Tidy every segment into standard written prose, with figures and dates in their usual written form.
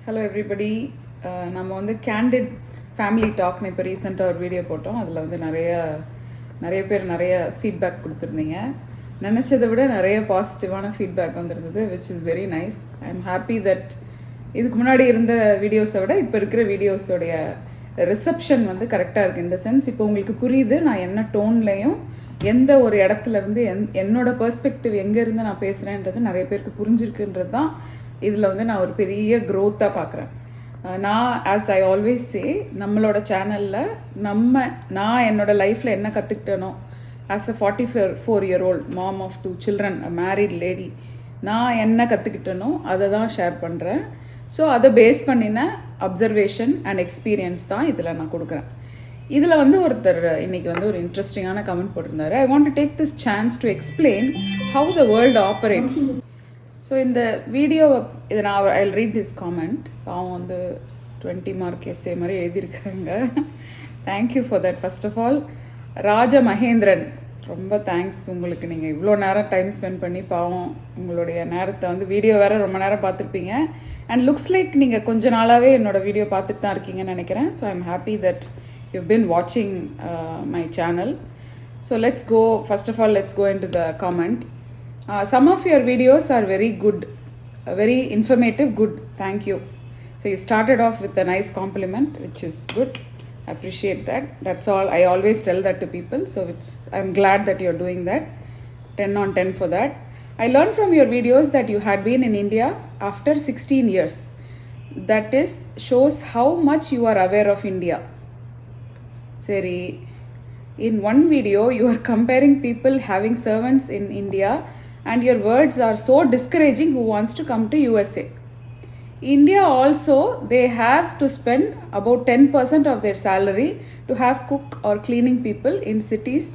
Hello everybody. நம்ம வந்து candid family டாக்னு இப்போ ரீசெண்டாக ஒரு வீடியோ போட்டோம். அதில் வந்து நிறைய பேர் நிறைய ஃபீட்பேக் கொடுத்துருந்தீங்க. நினச்சதை விட நிறைய பாசிட்டிவான ஃபீட்பேக் வந்துருந்தது, which is very nice. I am happy that இதுக்கு முன்னாடி இருந்த வீடியோஸை விட இப்போ இருக்கிற வீடியோஸோடைய ரிசப்ஷன் வந்து கரெக்டாக இருக்குது. இந்த சென்ஸ் இப்போ உங்களுக்கு புரியுது நான் என்ன டோன்லையும் எந்த ஒரு இடத்துலேருந்து என்னோட பெர்ஸ்பெக்டிவ் எங்கேருந்து நான் பேசுகிறேன்றது நிறைய பேருக்கு புரிஞ்சிருக்குன்றது தான் இதில் வந்து நான் ஒரு பெரிய க்ரோத்தாக பார்க்குறேன். நான் ஆஸ் ஐ ஆல்வேஸ் சே, நம்மளோட சேனலில் நான் என்னோடய லைஃப்பில் என்ன கற்றுக்கிட்டேனோ as a 44-year-old mom of 2 children, a married lady, நான் என்ன கற்றுக்கிட்டேனோ அதை தான் ஷேர் பண்ணுறேன். ஸோ அதை பேஸ் பண்ணின அப்சர்வேஷன் அண்ட் எக்ஸ்பீரியன்ஸ் தான் இதில் நான் கொடுக்குறேன். இதில் வந்து ஒருத்தர் இன்றைக்கி வந்து ஒரு இன்ட்ரெஸ்டிங்கான கமெண்ட் போட்டிருந்தாரு. I want to take this chance to explain how the world operates. So இந்த வீடியோவை இதை நான் ஐ ரீட் திஸ் காமெண்ட். அவன் வந்து 20 மார்க் எஸ்ஏ மாதிரி எழுதியிருக்காங்க. Thank you for that. First of all Raja Mahendran, ரொம்ப தேங்க்ஸ் உங்களுக்கு. நீங்கள் இவ்வளோ நேரம் டைம் ஸ்பெண்ட் பண்ணி பாவம் உங்களுடைய நேரத்தை வந்து வீடியோ வேறு ரொம்ப நேரம் பார்த்துருப்பீங்க. அண்ட் லுக்ஸ் லைக் நீங்கள் கொஞ்ச நாளாகவே என்னோடய வீடியோ பார்த்துட்டு தான் இருக்கீங்கன்னு நினைக்கிறேன். So I am happy that you been வாட்சிங் my channel. So let's go. First of all let's go into the comment. Some of your videos are very good, very informative, good. Thank you. So you started off with a nice compliment, which is good. I appreciate that. That's all. I always tell that to people. So I'm glad that you're doing that. 10 on 10 for that. I learned from your videos that you had been in India after 16 years. That shows how much you are aware of India. Seri, in one video you are comparing people having servants in India, and your words are so discouraging who wants to come to USA. India also, they have to spend about 10% of their salary to have cook or cleaning people in cities.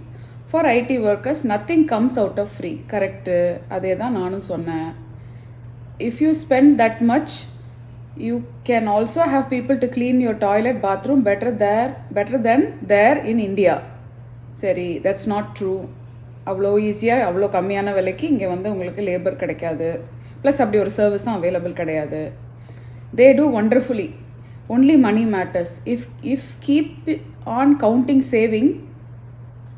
For IT workers, nothing comes out of free. Correct? அதே தான் நானும் சொன்னேன். If you spend that much, you can also have people to clean your toilet, bathroom better than there in India. சரி, that's not true. அவ்வளோ ஈஸியாக அவ்வளோ கம்மியான விலைக்கு இங்கே வந்து உங்களுக்கு லேபர் கிடைக்காது. ப்ளஸ் அப்படி ஒரு சர்வீஸும் அவைலபிள் கிடையாது. They do wonderfully. Only money matters. If keep on counting saving,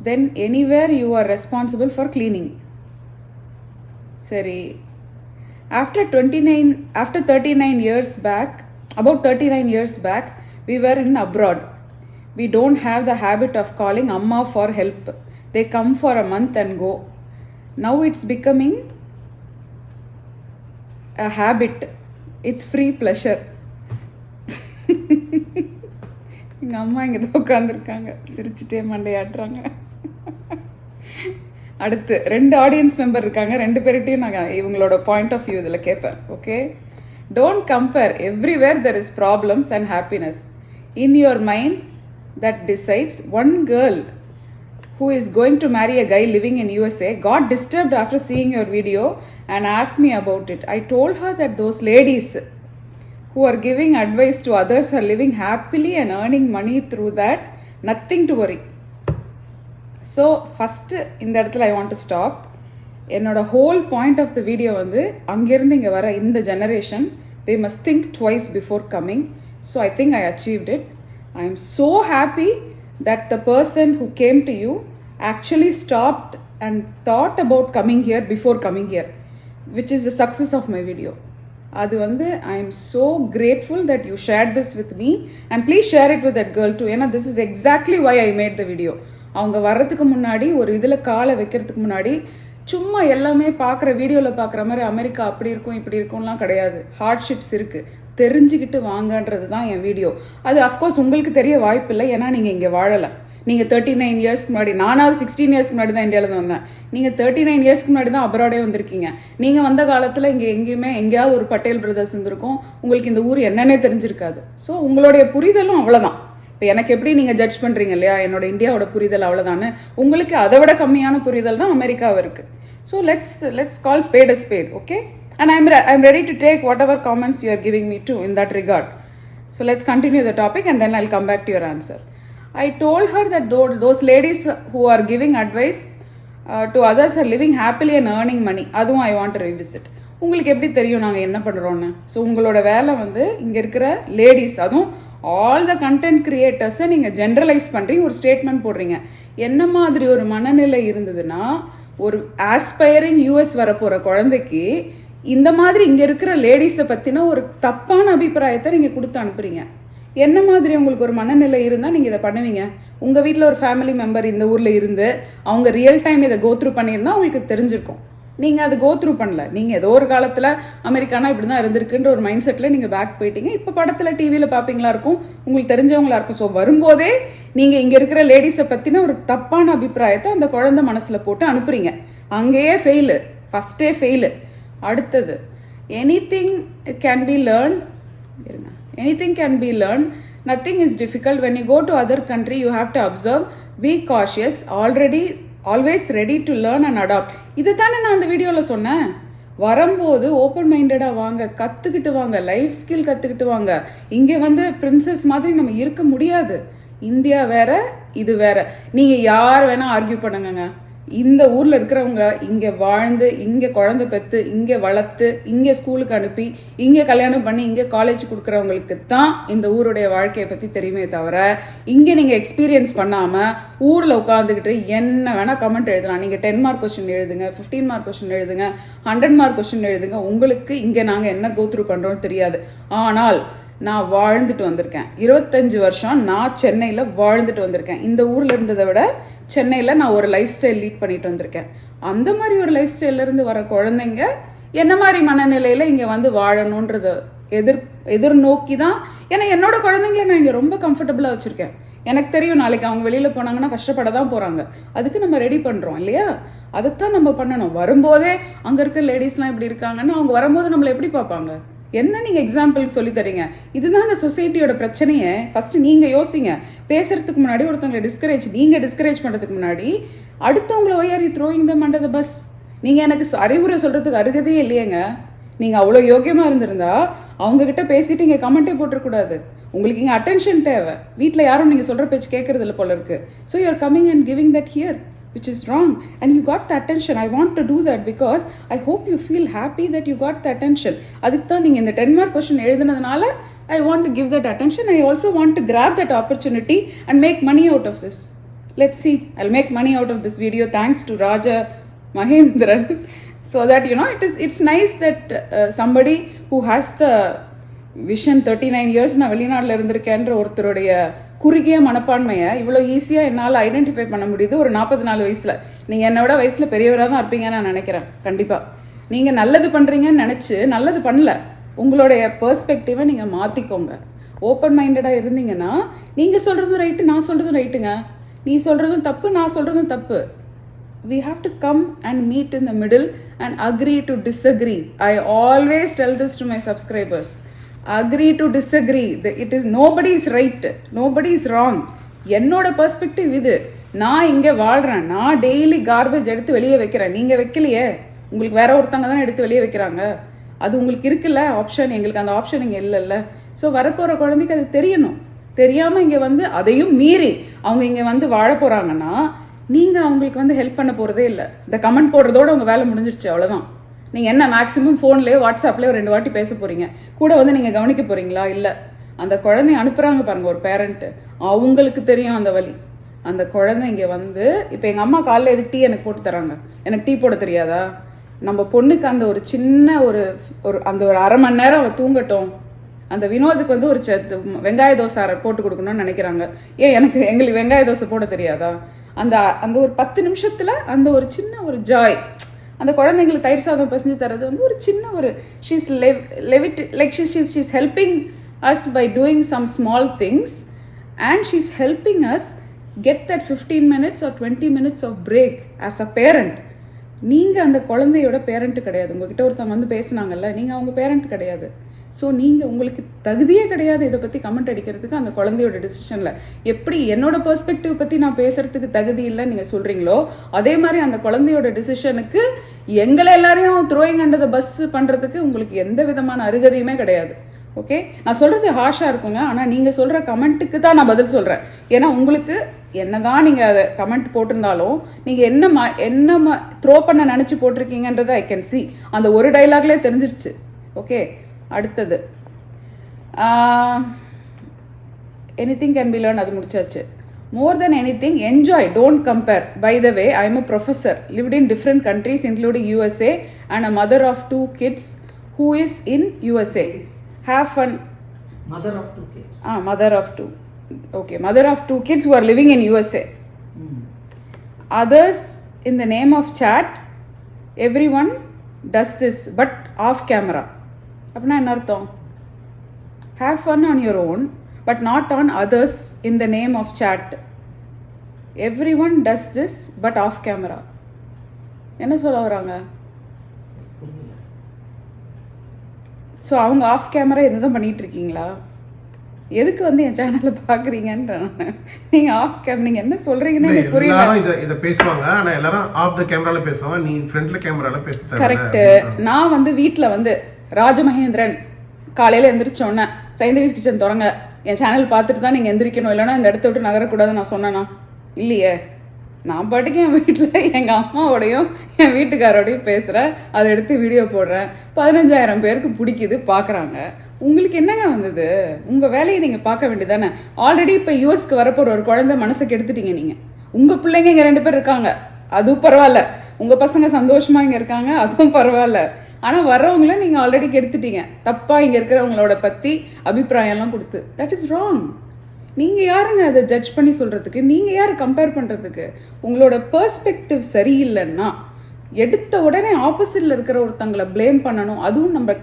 then anywhere you are responsible for cleaning. சரி, after 39 years back, about 39 years back, we were in abroad. We don't have the habit of calling Amma for help. They come for a month and go. Now it's becoming a habit. It's free pleasure. எங்கள் அம்மா இங்கே தான் உட்காந்துருக்காங்க, சிரிச்சுட்டே மண்டையாடுறாங்க. அடுத்து 2 audience member இருக்காங்க. 2 பேர்கிட்டையும் நான் இவங்களோட பாயிண்ட் ஆஃப் வியூ இதில் கேட்பேன். Okay, don't compare. Everywhere there is problems and happiness. In your mind that decides. One girl who is going to marry a guy living in USA got disturbed after seeing your video and asked me about it. I told her that those ladies who are giving advice to others are living happily and earning money through that. Nothing to worry. So first இந்த இடத்துல I want to stop. என்னோட whole point of the video வந்து அங்கிருந்து இங்கே வர இந்த generation, they must think twice before coming. So I think I achieved it. I am so happy that the person who came to you actually stopped and thought about coming here before coming here, which is the success of my video. அது வந்து I am so grateful that you shared this with me, and please share it with that girl too. ஏன்னா this is exactly why I made the video. அவங்க வர்றதுக்கு முன்னாடி ஒரு இதில் காலை வைக்கிறதுக்கு முன்னாடி சும்மா எல்லாமே பார்க்குற வீடியோவில் பார்க்குற மாதிரி அமெரிக்கா அப்படி இருக்கும் இப்படி இருக்கும்லாம் கிடையாது. ஹார்ட்ஷிப்ஸ் இருக்குது, தெரிஞ்சுக்கிட்டு வாங்கன்றது தான் என் வீடியோ. அது அஃப்கோர்ஸ் உங்களுக்கு தெரிய வாய்ப்பு இல்லை, ஏன்னா நீங்கள் இங்கே வாழலை. நீங்கள் 39 இயர்ஸ்க்கு முன்னாடி, நானாவது 16 இயர்ஸ்க்கு முன்னாடி தான் இந்தியாவில் வந்தேன். நீங்கள் 39 இயர்ஸ்க்கு முன்னாடி தான் அப்ராடே வந்திருக்கீங்க. நீங்கள் வந்த காலத்தில் இங்கே எங்கேயுமே எங்கேயாவது ஒரு பட்டேல் பிரதர்ஸ் இருந்திருக்கும், உங்களுக்கு இந்த ஊர் என்னன்னே தெரிஞ்சிருக்காது. ஸோ உங்களுடைய புரிதலும் அவ்வளோதான். இப்போ எனக்கு எப்படி நீங்கள் ஜட்ஜ் பண்ணுறீங்க இல்லையா, என்னோட இந்தியாவோட புரிதல் அவ்வளோதானே, உங்களுக்கு அதை விட கம்மியான புரிதல் தான் அமெரிக்காவும் இருக்குது. So let's call spade a spade. Okay, and I'm ready to take whatever comments you are giving me too in that regard. So let's continue the topic and then I'll come back to your answer. I told her that those ladies who are giving advice to others are living happily and earning money. Adum I want to revisit. உங்களுக்கு எப்படி தெரியும் நாங்கள் என்ன பண்ணுறோன்னு? So உங்களோட வேலை வந்து இங்கே இருக்கிற லேடிஸ், அதுவும் ஆல் த கண்டென்ட் கிரியேட்டர்ஸை நீங்கள் ஜென்ரலைஸ் பண்ணுறீங்க, ஒரு ஸ்டேட்மெண்ட் போடுறீங்க. என்ன மாதிரி ஒரு மனநிலை இருந்ததுன்னா, ஒரு ஆஸ்பைரிங் யூஎஸ் வரப்போகிற குழந்தைக்கு இந்த மாதிரி இங்கே இருக்கிற லேடிஸை பற்றின ஒரு தப்பான அபிப்பிராயத்தை நீங்கள் கொடுத்து அனுப்புறீங்க. என்ன மாதிரி உங்களுக்கு ஒரு மனநிலை இருந்தால் நீங்கள் இதை பண்ணுவீங்க? உங்கள் வீட்டில் ஒரு ஃபேமிலி மெம்பர் இந்த ஊரில் இருந்து அவங்க ரியல் டைம் இதை கோத்ரூ பண்ணியிருந்தால் உங்களுக்கு தெரிஞ்சிருக்கும். நீங்கள் அதை கோத்ரூ பண்ணல. நீங்கள் ஏதோ ஒரு காலத்தில் அமெரிக்கானா இப்படி தான் இருந்திருக்குன்ற ஒரு மைண்ட் செட்டில் நீங்கள் பேக் போயிட்டீங்க. இப்போ படத்தில் டிவியில் பார்ப்பீங்களா இருக்கும், உங்களுக்கு தெரிஞ்சவங்களா இருக்கும். ஸோ வரும்போதே நீங்கள் இங்கே இருக்கிற லேடிஸை பற்றின ஒரு தப்பான அபிப்பிராயத்தை அந்த குழந்தை மனசில் போட்டு அனுப்புறீங்க. அங்கேயே ஃபெயிலு, ஃபஸ்ட்டே ஃபெயிலு. அடுத்தது, anything can be learn. Anything can be learned. Nothing is difficult. When you go to other country, you have to observe, be cautious, always ready to learn and adopt. இது தானே நான் அந்த வீடியோவில் சொன்னேன். வரும்போது open மைண்டடாக வாங்க, கற்றுக்கிட்டு வாங்க, லைஃப் ஸ்கில் கற்றுக்கிட்டு வாங்க. இங்கே வந்து பிரின்சஸ் மாதிரி நம்ம இருக்க முடியாது. இந்தியா வேற, இது வேற. நீங்கள் யார் வேணால் ஆர்கியூ பண்ணுங்க. இந்த ஊரில் இருக்கிறவங்க இங்கே வாழ்ந்து, இங்கே குழந்தை பெற்று, இங்கே வளர்த்து, இங்கே ஸ்கூலுக்கு அனுப்பி, இங்கே கல்யாணம் பண்ணி, இங்கே காலேஜ் கொடுக்குறவங்களுக்கு தான் இந்த ஊருடைய வாழ்க்கையை பற்றி தெரியுமே தவிர, இங்கே நீங்கள் எக்ஸ்பீரியன்ஸ் பண்ணாமல் ஊரில் உட்காந்துக்கிட்டு என்ன வேணால் கமெண்ட் எழுதலாம். நீங்கள் 10 மார்க் கொஸ்டின் எழுதுங்க, 15 மார்க் கொஸ்டின் எழுதுங்க, 100 மார்க் கொஸ்டின் எழுதுங்க. உங்களுக்கு இங்கே நாங்கள் என்ன கோத்ரூ பண்ணுறோன்னு தெரியாது. ஆனால் நான் வாழ்ந்துட்டு வந்திருக்கேன். 25 வருஷம் நான் சென்னையில் வாழ்ந்துட்டு வந்திருக்கேன். இந்த ஊரில் இருந்ததை விட சென்னையில் நான் ஒரு லைஃப் ஸ்டைல் லீட் பண்ணிட்டு வந்திருக்கேன். அந்த மாதிரி ஒரு லைஃப் ஸ்டைல்லேருந்து வர குழந்தைங்க என்ன மாதிரி மனநிலையில் இங்கே வந்து வாழணுன்றத எதிர்நோக்கி தான். ஏன்னா என்னோட குழந்தைங்கள நான் இங்கே ரொம்ப கம்ஃபர்டபுளாக வச்சுருக்கேன். எனக்கு தெரியும் நாளைக்கு அவங்க வெளியில் போனாங்கன்னா கஷ்டப்பட தான் போகிறாங்க. அதுக்கு நம்ம ரெடி பண்ணுறோம் இல்லையா? அதைத்தான் நம்ம பண்ணணும். வரும்போதே அங்கே இருக்க லேடிஸ்லாம் இப்படி இருக்காங்கன்னா அவங்க வரும்போது நம்மளை எப்படி பார்ப்பாங்க? என்ன நீங்கள் எக்ஸாம்பிள் சொல்லி தரீங்க? இதுதாங்க சொசைட்டியோட பிரச்சனையே. ஃபஸ்ட்டு நீங்கள் யோசிங்க. பேசுறதுக்கு முன்னாடி ஒருத்தவங்களை நீங்கள் டிஸ்கரேஜ் பண்ணுறதுக்கு முன்னாடி அடுத்தவங்களை why are you throwing them under the bus? நீங்கள் எனக்கு அறிவுரை சொல்கிறதுக்கு அருகதையே இல்லையேங்க. நீங்கள் அவ்வளோ யோக்கியமாக இருந்திருந்தா அவங்கக்கிட்ட பேசிட்டு இங்கே கமெண்ட்டே போட்டுறக்கூடாது. உங்களுக்கு இங்கே அட்டென்ஷன் தேவை. வீட்டில் யாரும் நீங்கள் சொல்கிற பேச்சு கேட்கறது இல்லை போல இருக்கு. So you are coming and giving that here, which is wrong, and you got the attention. I want to do that because I hope you feel happy that you got the attention. அதுக்கு தான் நீங்கள் இந்த 10 mark question எழுதுனதுனால I want to give that attention. I also want to grab that opportunity and make money out of this. Let's see. I'll make money out of this video thanks to Raja Mahendran. So that it's nice that somebody who has the vision 39 years நான் வெளிநாட்டில் இருந்திருக்கேன்ற ஒருத்தருடைய குறுகிய மனப்பான்மையை இவ்வளோ ஈஸியாக என்னால் identify பண்ண முடியுது ஒரு 44 வயசில். நீங்கள் என்னோட வயசில் பெரியவராக தான் இருப்பீங்கன்னு நான் நினைக்கிறேன். கண்டிப்பாக நீங்கள் நல்லது பண்ணுறீங்கன்னு நினச்சி நல்லது பண்ணல. உங்களுடைய பெர்ஸ்பெக்டிவை நீங்கள் மாற்றிக்கோங்க. ஓப்பன் மைண்டடாக இருந்தீங்கன்னா நீங்கள் சொல்கிறதும் ரைட்டு, நான் சொல்கிறதும் ரைட்டுங்க. நீ சொல்கிறதும் தப்பு, நான் சொல்கிறதும் தப்பு. We have to come and meet in the middle and agree to disagree. I always tell this to my subscribers. Agree to disagree. It is nobody is right, nobody is wrong. என்னோட perspective இது. நான் இங்கே வாழ்கிறேன். நான் daily garbage எடுத்து வெளியே வைக்கிறேன். நீங்கள் வைக்கலையே. உங்களுக்கு வேற ஒருத்தங்க தானே எடுத்து வெளியே வைக்கிறாங்க. அது உங்களுக்கு இருக்குல்ல ஆப்ஷன். எங்களுக்கு அந்த ஆப்ஷன் இங்கே இல்லைல்ல. ஸோ வரப்போகிற குழந்தைக்கு அது தெரியணும். தெரியாமல் இங்கே வந்து அதையும் மீறி அவங்க இங்கே வந்து வாழ போகிறாங்கன்னா நீங்கள் அவங்களுக்கு வந்து ஹெல்ப் பண்ண போகிறதே இல்லை. இந்த கமெண்ட் போடுறதோட உங்கள் வேலை முடிஞ்சிருச்சு, அவ்வளோதான். நீங்கள் என்ன மேக்ஸிமம் ஃபோன்லேயோ வாட்ஸ்அப்லேயோ 2 வாட்டி பேச போகிறீங்க, கூட வந்து நீங்கள் கவனிக்க போகிறீங்களா? இல்லை. அந்த குழந்தைய அனுப்புகிறாங்க பாருங்கள் ஒரு பேரண்ட்டு, அவங்களுக்கு தெரியும் அந்த வலி. அந்த குழந்தை இங்கே வந்து இப்போ எங்கள் அம்மா காலையில் எதுக்கு டீ எனக்கு போட்டு தராங்க? எனக்கு டீ போட தெரியாதா? நம்ம பொண்ணுக்கு அந்த ஒரு சின்ன ஒரு அந்த ஒரு அரை மணி நேரம் அவள் தூங்கட்டும். அந்த வினோதுக்கு வந்து ஒரு வெங்காய தோசை போட்டு கொடுக்கணும்னு நினைக்கிறாங்க. எங்களுக்கு வெங்காய தோசை போட தெரியாதா? அந்த அந்த ஒரு 10 நிமிஷத்தில் அந்த ஒரு சின்ன ஒரு ஜாய். அந்த குழந்தைங்களுக்கு தயிர் சாதம் பசஞ்சு தரது வந்து ஒரு சின்ன ஒரு she's helping us by doing some small things and she's helping us get that 15 minutes or 20 minutes of break as a parent. நீங்கள் அந்த குழந்தையோட பேரண்ட் கிடையாது. உங்ககிட்ட ஒருத்தவங்க வந்து பேசுனாங்கல்ல, நீங்கள் அவங்க பேரண்ட் கிடையாது. ஸோ நீங்கள் உங்களுக்கு தகுதியே கிடையாது இதை பற்றி கமெண்ட் அடிக்கிறதுக்கு. அந்த குழந்தையோட டிசிஷனில் எப்படி என்னோட பெர்ஸ்பெக்டிவ் பற்றி நான் பேசுகிறதுக்கு தகுதி இல்லைன்னு நீங்கள் சொல்கிறீங்களோ, அதே மாதிரி அந்த குழந்தையோட டிசிஷனுக்கு எங்களை எல்லாரையும் த்ரோயிங் அண்டர் த பஸ் பண்ணுறதுக்கு உங்களுக்கு எந்த விதமான அருகதையுமே கிடையாது. ஓகே, நான் சொல்கிறது ஹாஷாக இருக்குங்க, ஆனால் நீங்கள் சொல்கிற கமெண்ட்டுக்கு தான் நான் பதில் சொல்கிறேன். ஏன்னா உங்களுக்கு என்ன தான் நீங்கள் அதை கமெண்ட் போட்டிருந்தாலும் நீங்கள் என்ன த்ரோ பண்ண நினச்சி போட்டிருக்கீங்கன்றதை ஐ கேன் சி. அந்த ஒரு டைலாக்லேயே தெரிஞ்சிருச்சு. ஓகே, அடுத்தது எனிதிங் கேன் பி லேர்ன், அது முடிச்சாச்சு. More than anything, enjoy, don't compare. By the way, I am a professor, lived in different countries including USA and a mother of 2 kids who is in USA. Have fun. Mother of 2 kids. Mother of 2. Okay, mother of 2 kids who are living in USA. Others in the name of chat, everyone does this but off camera. அப்படின்னா என்ன அர்த்தம்? Have fun on your own but not on others in the name of chat. Everyone does this but off camera. என்ன சொல்ல வராங்க? So அவங்க of camera இதுதான் பண்ணிட்டு இருக்கீங்களா? எதுக்கு வந்து என் சேனலில் பார்க்குறீங்கன்ற நீங்கள் ஆஃப் கேமரா நீங்கள் என்ன சொல்கிறீங்கன்னு எனக்கு புரியல. எல்லாரும் இதை பேசுவாங்க, ஆனால் எல்லாரும் ஆஃப் த கேமராவில் பேசுவாங்க, நீ ஃப்ரண்ட்டில் கேமராவில் பேச. கரெக்டு. நான் வந்து வீட்டில் வந்து ராஜமகேந்திரன் காலையில் எந்திரிச்சோன்னே சைந்தவிஸ் கிச்சன் தொடங்க என் சேனல் பார்த்துட்டு தான் நீங்கள் எந்திரிக்கணும், இல்லைன்னா இந்த இடத்த விட்டு நகரக்கூடாதுன்னு நான் சொன்னேன்னா? இல்லையே. நான் பாட்டுக்கு என் வீட்டில் எங்கள் அம்மாவோடையும் என் வீட்டுக்காரோடையும் பேசுகிறேன், அதை எடுத்து வீடியோ போடுறேன். 15,000 பேருக்கு பிடிக்குது, பார்க்குறாங்க. உங்களுக்கு என்னங்க வந்தது? உங்கள் வேலையை நீங்கள் பார்க்க வேண்டியதானே? ஆல்ரெடி இப்போ யூஎஸ்க்கு வரப்போகிற ஒரு குழந்தை மனசை கெடுத்துட்டீங்க நீங்கள். உங்கள் பிள்ளைங்க இங்கே 2 பேர் இருக்காங்க, அதுவும் பரவாயில்ல. உங்கள் பசங்க சந்தோஷமாக இங்கே இருக்காங்க, அதுவும் பரவாயில்ல. ஆனால் வர்றவங்கள நீங்கள் ஆல்ரெடி கெடுத்துட்டீங்க, தப்பாக இங்கே இருக்கிறவங்களோட பற்றி அபிப்பிராயம்லாம் கொடுத்து. That is wrong. நீங்கள் யாருங்க அதை ஜட்ஜ் பண்ணி சொல்கிறதுக்கு? நீங்கள் யார் கம்பேர் பண்ணுறதுக்கு? உங்களோட பெர்ஸ்பெக்டிவ் சரியில்லைன்னா எடுத்த உடனே ஆப்போசிட்டில் இருக்கிற ஒருத்தங்களை ப்ளேம் பண்ணணும். அதுவும் நம்ம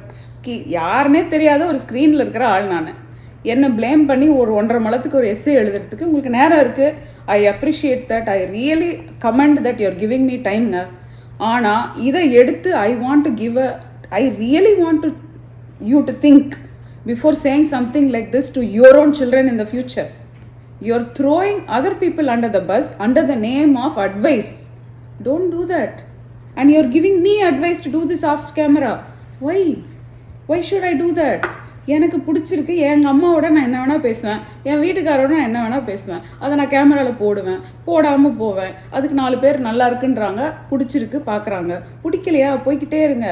யாருன்னே தெரியாத ஒரு ஸ்க்ரீனில் இருக்கிற ஆள் நான். என்னை ப்ளேம் பண்ணி ஒரு 1.5 மலத்துக்கு ஒரு எஸ்ஸே எழுதுறதுக்கு உங்களுக்கு நேரம் இருக்குது. I appreciate that. I really comment that you're giving me டைம்ங்க. ஆனால் இதை எடுத்து I really want to you to think before saying something like this to your own children in the future. You're throwing other people under the bus under the name of advice. Don't do that. And you're giving me advice to do this off camera. Why should I do that? எனக்கு பிடிச்சிருக்கு, எங்கள் அம்மாவோட நான் என்ன வேணால் பேசுவேன், என் வீட்டுக்காரோட நான் என்ன வேணால் பேசுவேன், அதை நான் கேமராவில் போடுவேன், போடாமல் போவேன். அதுக்கு 4 பேர் நல்லா இருக்குன்றாங்க, பிடிச்சிருக்கு பார்க்குறாங்க. பிடிக்கலையா போய்கிட்டே இருங்க.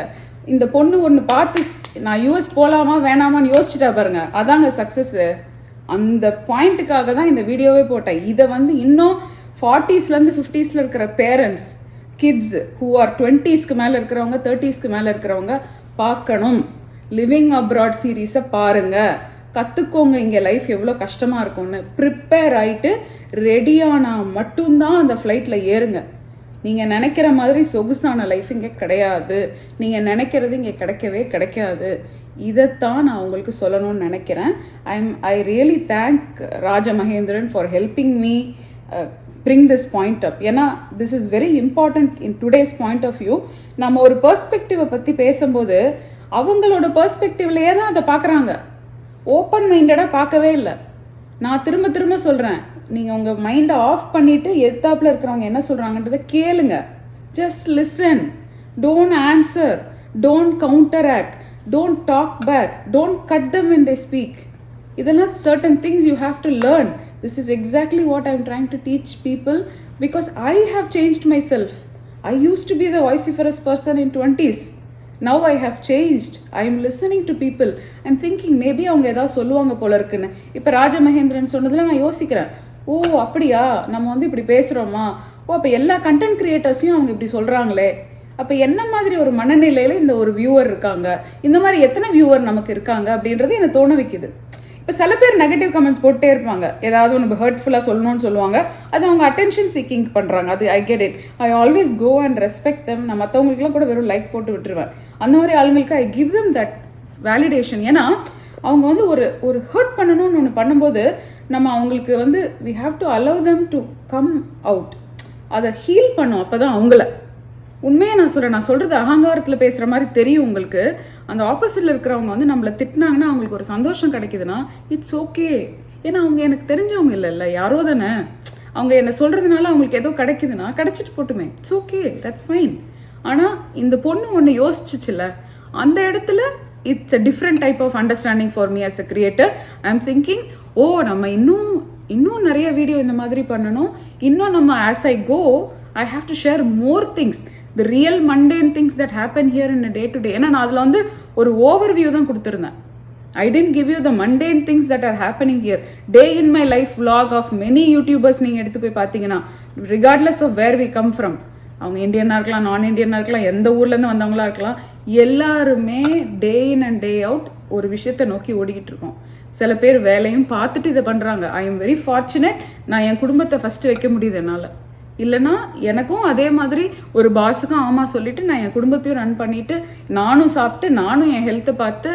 இந்த பொண்ணு ஒன்று பார்த்து நான் யூஎஸ் போகலாமா வேணாமான்னு யோசிச்சுட்டா பாருங்க, அதாங்க சக்ஸஸ்ஸு. அந்த பாயிண்ட்டுக்காக தான் இந்த வீடியோவே போட்டேன். இதை வந்து இன்னும் 40ஸ்லேருந்து 50ஸ்ல இருக்கிற பேரண்ட்ஸ், கிட்ஸ் ஹூ ஆர் 20ஸ்க்கு மேலே இருக்கிறவங்க, 30ஸ்க்கு மேலே இருக்கிறவங்க பார்க்கணும். லிவிங் அப்ராட் சீரீஸை பாருங்கள், கற்றுக்கோங்க. இங்கே லைஃப் எவ்வளோ கஷ்டமாக இருக்கும்னு ப்ரிப்பேர் ஆகிட்டு ரெடியானால் மட்டும்தான் அந்த ஃப்ளைட்டில் ஏறுங்க. நீங்கள் நினைக்கிற மாதிரி சொகுசான லைஃப் இங்கே கிடையாது. நீங்கள் நினைக்கிறது இங்கே கிடைக்காது. இதைத்தான் நான் உங்களுக்கு சொல்லணும்னு நினைக்கிறேன். I really thank Rajamahendran for helping me bring this point up. ஏன்னா this is very important in today's point of view. நம்ம ஒரு பெர்ஸ்பெக்டிவை பற்றி பேசும்போது அவங்களோட பெர்ஸ்பெக்டிவ்லேயே தான் அதை பார்க்குறாங்க, ஓப்பன் மைண்டடாக பார்க்கவே இல்லை. நான் திரும்ப சொல்கிறேன், நீங்கள் உங்கள் மைண்டை ஆஃப் பண்ணிவிட்டு எத்தாப்பில் இருக்கிறவங்க என்ன சொல்கிறாங்கன்றதை கேளுங்க. Just listen. Don't answer, don't counter act, don't talk back, don't cut them when they speak. இதெல்லாம் certain things you have to learn. This is exactly what I'm trying to teach people because I have changed myself. I used to be the vociferous person in 20s. Now I have changed. I am listening to people. I'm thinking maybe அவங்க ஏதாவது சொல்லுவாங்க போல இருக்குன்னு. இப்போ ராஜமகேந்திரன் சொன்னதில் நான் யோசிக்கிறேன், ஓ அப்படியா, நம்ம வந்து இப்படி பேசுகிறோமா, ஓ அப்போ எல்லா கண்டென்ட் கிரியேட்டர்ஸையும் அவங்க இப்படி சொல்கிறாங்களே, அப்போ என்ன மாதிரி ஒரு மனநிலையில் இந்த ஒரு வியூவர் இருக்காங்க, இந்த மாதிரி எத்தனை வியூவர் நமக்கு இருக்காங்க அப்படின்றது எனக்கு தோண வைக்குது. இப்போ சில பேர் நெகட்டிவ் கமெண்ட்ஸ் போட்டே இருப்பாங்க, ஏதாவது ஒன்று ஹர்ட்ஃபுல்லாக சொல்லணும்னு சொல்லுவாங்க, அது அவங்க அட்டென்ஷன் சீக்கிங் பண்ணுறாங்க. அது I get it. I always go and respect them. நான் மற்றவங்களுக்குலாம் கூட வெறும் லைக் போட்டு விட்டுருவேன். அந்த மாதிரி ஆளுங்களுக்கு I give them that validation. ஏன்னா அவங்க வந்து ஒரு ஹர்ட் பண்ணணும்னு ஒன்று பண்ணும்போது நம்ம அவங்களுக்கு வந்து we have to allow them to come out. அதை ஹீல் பண்ணும். அப்போ தான் அவங்கள உண்மையை நான் சொல்கிறது அகங்காரத்தில் பேசுகிற மாதிரி தெரியும் உங்களுக்கு. அந்த ஆப்போசிட்டில் இருக்கிறவங்க வந்து நம்மளை திட்டினாங்கன்னா அவங்களுக்கு ஒரு சந்தோஷம் கிடைக்குதுன்னா இட்ஸ் ஓகே. ஏன்னா அவங்க எனக்கு தெரிஞ்சவங்க இல்லைல்ல, யாரோ தானே. அவங்க என்ன சொல்கிறதுனால அவங்களுக்கு ஏதோ கிடைக்குதுன்னா கிடைச்சிட்டு போட்டுமே, இட்ஸ் ஓகே, தட்ஸ் ஃபைன். ஆனால் இந்த பொண்ணு ஒன்று யோசிச்சுச்சுல, அந்த இடத்துல it's a different type of understanding for me as a creator. I'm thinking, oh, நம்ம இன்னும் நிறைய வீடியோ இந்த மாதிரி பண்ணணும், இன்னும் நம்ம as I go I have to share more things, the real mundane things that happen here in a day to day. ஏன்னா நான் அதில் வந்து ஒரு ஓவர்வியூ தான் கொடுத்துருந்தேன். I didn't give you the mundane things that are happening here. Day in my life vlog of many YouTubers நீங்கள் எடுத்து போய் பார்த்தீங்கன்னா, regardless of where we come from, அவங்க இந்தியனாக இருக்கலாம், நான் இந்தியனாக இருக்கலாம், எந்த ஊர்லேருந்து வந்தவங்களா இருக்கலாம், எல்லாருமே டே இன் அண்ட் டே அவுட் ஒரு விஷயத்தை நோக்கி ஓடிக்கிட்டு இருக்கோம். சில பேர் வேலையும் பார்த்துட்டு இதை பண்ணுறாங்க. I am very fortunate. நான் என் குடும்பத்தை ஃபஸ்ட்டு வைக்க முடியுது என்னால். இல்லைனா எனக்கும் அதே மாதிரி ஒரு பாஸுக்கும் ஆமாம் சொல்லிவிட்டு நான் என் குடும்பத்தையும் ரன் பண்ணிவிட்டு நானும் சாப்பிட்டு நானும் என் ஹெல்த்தை பார்த்து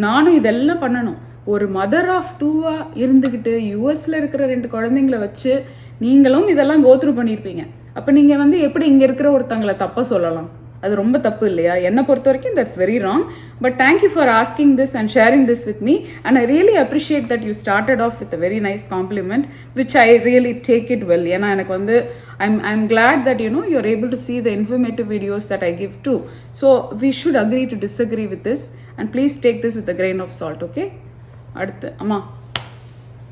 நானும் இதெல்லாம் பண்ணணும். ஒரு மதர் ஆஃப் 2 இருந்துக்கிட்டு யூஎஸில் இருக்கிற 2 குழந்தைங்கள வச்சு நீங்களும் இதெல்லாம் கோத்ரூ பண்ணியிருப்பீங்க. அப்போ நீங்கள் வந்து எப்படி இங்கே இருக்கிற ஒருத்தங்களை தப்பாக சொல்லலாம்? அது ரொம்ப தப்பு இல்லையா? என்னை பொறுத்த வரைக்கும் that's very wrong. But thank you for asking this and sharing this with me. And I really appreciate that you started off with a very nice compliment which I really take it well. ஏன்னா எனக்கு வந்து I'm glad that you're able to see the informative videos that I give too. So we should agree to disagree with this and please take this with a grain of salt, okay? அடுத்து அம்மா.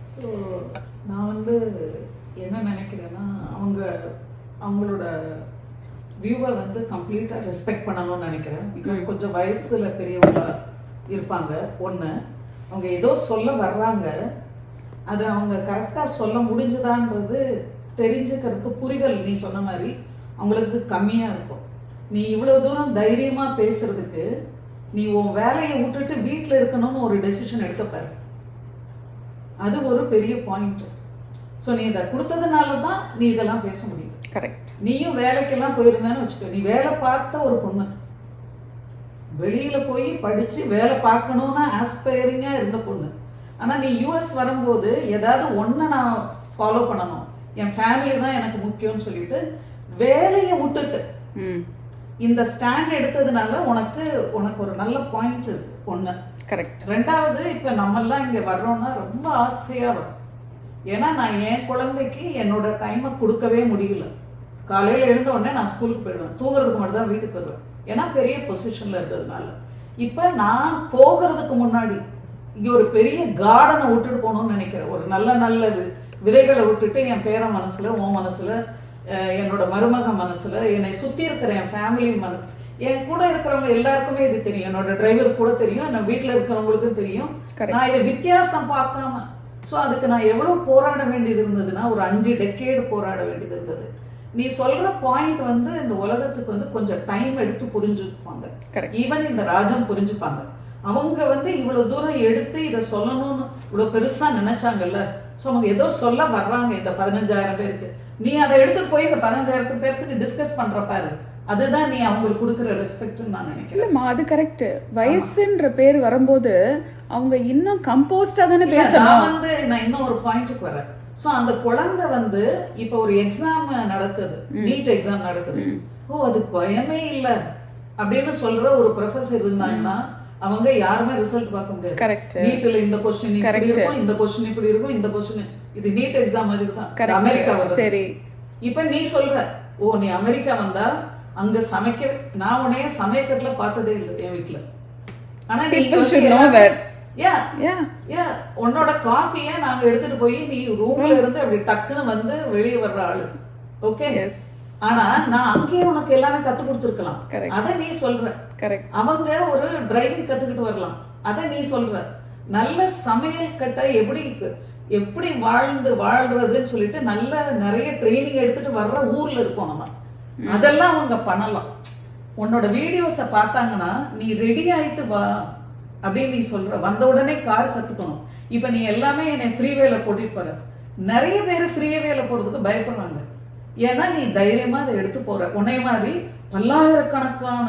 So நான் வந்து என்ன நினைக்கிறேன்னா, அவங்களோட வியூவை வந்து கம்ப்ளீட்டாக ரெஸ்பெக்ட் பண்ணணும்னு நினைக்கிறேன். பிகாஸ் கொஞ்சம் வயசில் பெரியவங்க இருப்பாங்க. ஒன்று, அவங்க ஏதோ சொல்ல வர்றாங்க, அது அவங்க கரெக்டாக சொல்ல முடிஞ்சுதான்றது தெரிஞ்சுக்கிறதுக்கு புரிதல் நீ சொன்ன மாதிரி அவங்களுக்கு கம்மியாக இருக்கும். நீ இவ்வளோ தூரம் தைரியமாக பேசுறதுக்கு நீ உன் வேலையை விட்டுட்டு வீட்டில் இருக்கணும்னு ஒரு டெசிஷன் எடுத்துப்பாரு. அது ஒரு பெரிய பாயிண்ட். ஸோ நீ இதை கொடுத்ததுனால தான் நீ இதெல்லாம் பேச முடியும். கரெக்ட். நீயும் வேலைக்கெல்லாம் போயிருந்தேன்னு வச்சுக்கோ, நீ வேலை பார்த்த ஒரு பொண்ணு, வெளியில் போய் படித்து வேலை பார்க்கணுன்னா ஆஸ்பைரிங்காக இருந்த பொண்ணு. ஆனால் நீ யூஎஸ் வரும்போது ஏதாவது ஒன்றை நான் ஃபாலோ பண்ணணும், என் ஃபேமிலி தான் எனக்கு முக்கியம்னு சொல்லிட்டு வேலையை விட்டுட்டு இந்த ஸ்டாண்ட் எடுத்ததுனால உனக்கு ஒரு நல்ல பாயிண்ட் இருக்கு. ஒன்று. கரெக்ட். ரெண்டாவது, இப்போ நம்மெல்லாம் இங்கே வர்றோம்னா ரொம்ப ஆசையாக வரும். ஏன்னா நான் என் குழந்தைக்கு என்னோட டைமை கொடுக்கவே முடியல. காலையில் எழுந்த உடனே நான் ஸ்கூலுக்கு போயிடுவேன், தூங்குறதுக்கு மட்டும் தான் வீட்டுக்கு வருவேன். ஏன்னா பெரிய பொசிஷனில் இருந்ததுனால. இப்போ நான் போகிறதுக்கு முன்னாடி இங்கே ஒரு பெரிய கார்டனை விட்டுட்டு போகணும்னு நினைக்கிறேன். ஒரு நல்ல விதைகளை விட்டுட்டு என் பேரன் மனசில், உன் மனசில், என்னோட மருமக மனசில், என்னை சுற்றி இருக்கிற என் ஃபேமிலி மனசு, என் கூட இருக்கிறவங்க எல்லாருக்குமே இது தெரியும். என்னோட டிரைவர் கூட தெரியும், என்ன வீட்டில் இருக்கிறவங்களுக்கும் தெரியும். நான் இதை வித்தியாசம் பார்க்காம. ஸோ அதுக்கு நான் எவ்வளோ போராட வேண்டியது இருந்ததுன்னா, ஒரு 5 டெக்கேடு போராட வேண்டியது இருந்தது. நீ சொல்ற பாயிண்ட் வந்து இந்த உலகத்துக்கு வந்து கொஞ்சம் டைம் எடுத்து புரிஞ்சுப்பாங்க. ஈவன் இந்த ராஜம் புரிஞ்சுப்பாங்க. அவங்க வந்து இவ்வளவு தூரம் எடுத்து இதை சொல்லணும்னு இவ்வளவு பெருசா நினைச்சாங்கல்ல. ஸோ அவங்க ஏதோ சொல்ல வர்றாங்க இந்த 15,000 பேருக்கு. நீ அதை எடுத்துட்டு போய் இந்த 15,000 பேருக்கு டிஸ்கஸ் பண்ற பாரு, அதுதான் நீ அவங்களுக்கு கொடுக்குற ரெஸ்பெக்ட்னு நான் நினைக்கிறேன். இல்லைம்மா, அது கரெக்ட். வயசுன்ற பேர் வரும்போது அவங்க இன்னும் கம்போஸ்டா தானே பேசணும். நான் இன்னும் ஒரு பாயிண்ட்டுக்கு வரேன். ஸோ அந்த குழந்தை வந்து இப்போ ஒரு எக்ஸாம் நடக்குது, நீட் எக்ஸாம் நடக்குது. ஓ அது பயமே இல்லை அப்படின்னு சொல்ற ஒரு ப்ரொஃபஸர் இருந்தாங்கன்னா அவங்க யாருமே ரிசல்ட் பார்க்க முடியாது. கரெக்ட். நீட்ல இந்த கொஸ்டின் இப்படி இருக்கும், இந்த கொஸ்டின் இப்படி இருக்கும், இந்த கொஸ்டின் இது நீட் எக்ஸாம் மாதிரி தான். அமெரிக்கா வருது. சரி, இப்போ நீ சொல்ற, ஓ நீ அமெரிக்கா வந்தா அங்க சமைக்க, நான் உன்னைய சமைக்கட்டுல பார்த்ததே இல்லை என் வீட்டுல. ஆனா நீ உன்னோட காஃபிய நாங்க எடுத்துட்டு போய் நீ ரூம்ல இருந்து அப்படி டக்குன்னு வந்து வெளியே வர்ற ஆளு. ஓகே, ஆனா நான் அங்கேயே உனக்கு எல்லாமே கத்து கொடுத்துருக்கலாம். அதை நீ சொல்ற. அவங்க ஒரு டிரைவிங் கத்துக்கிட்டு வரலாம், அதை நீ சொல்ற. நல்ல சமையல் கட்டை எப்படி வாழ்றதுன்னு சொல்லிட்டு நல்ல நிறைய ட்ரைனிங் எடுத்துட்டு வர்ற ஊர்ல இருக்கோம் நம்ம. அதெல்லாம் அவங்க பண்ணலாம். உன்னோட வீடியோஸை பார்த்தாங்கன்னா நீ ரெடி ஆயிட்டு வா அப்படின்னு நீ சொல்ற. வந்த உடனே கார் கத்துக்கணும். இப்ப நீ எல்லாமே என்னை ஃப்ரீவேல போட்டிட்டு போற. நிறைய பேர் ஃப்ரீவேல போறதுக்கு பயப்படுறாங்க. ஏன்னா நீ தைரியமா அதை எடுத்து போற. உன்னைய மாதிரி பல்லாயிரக்கணக்கான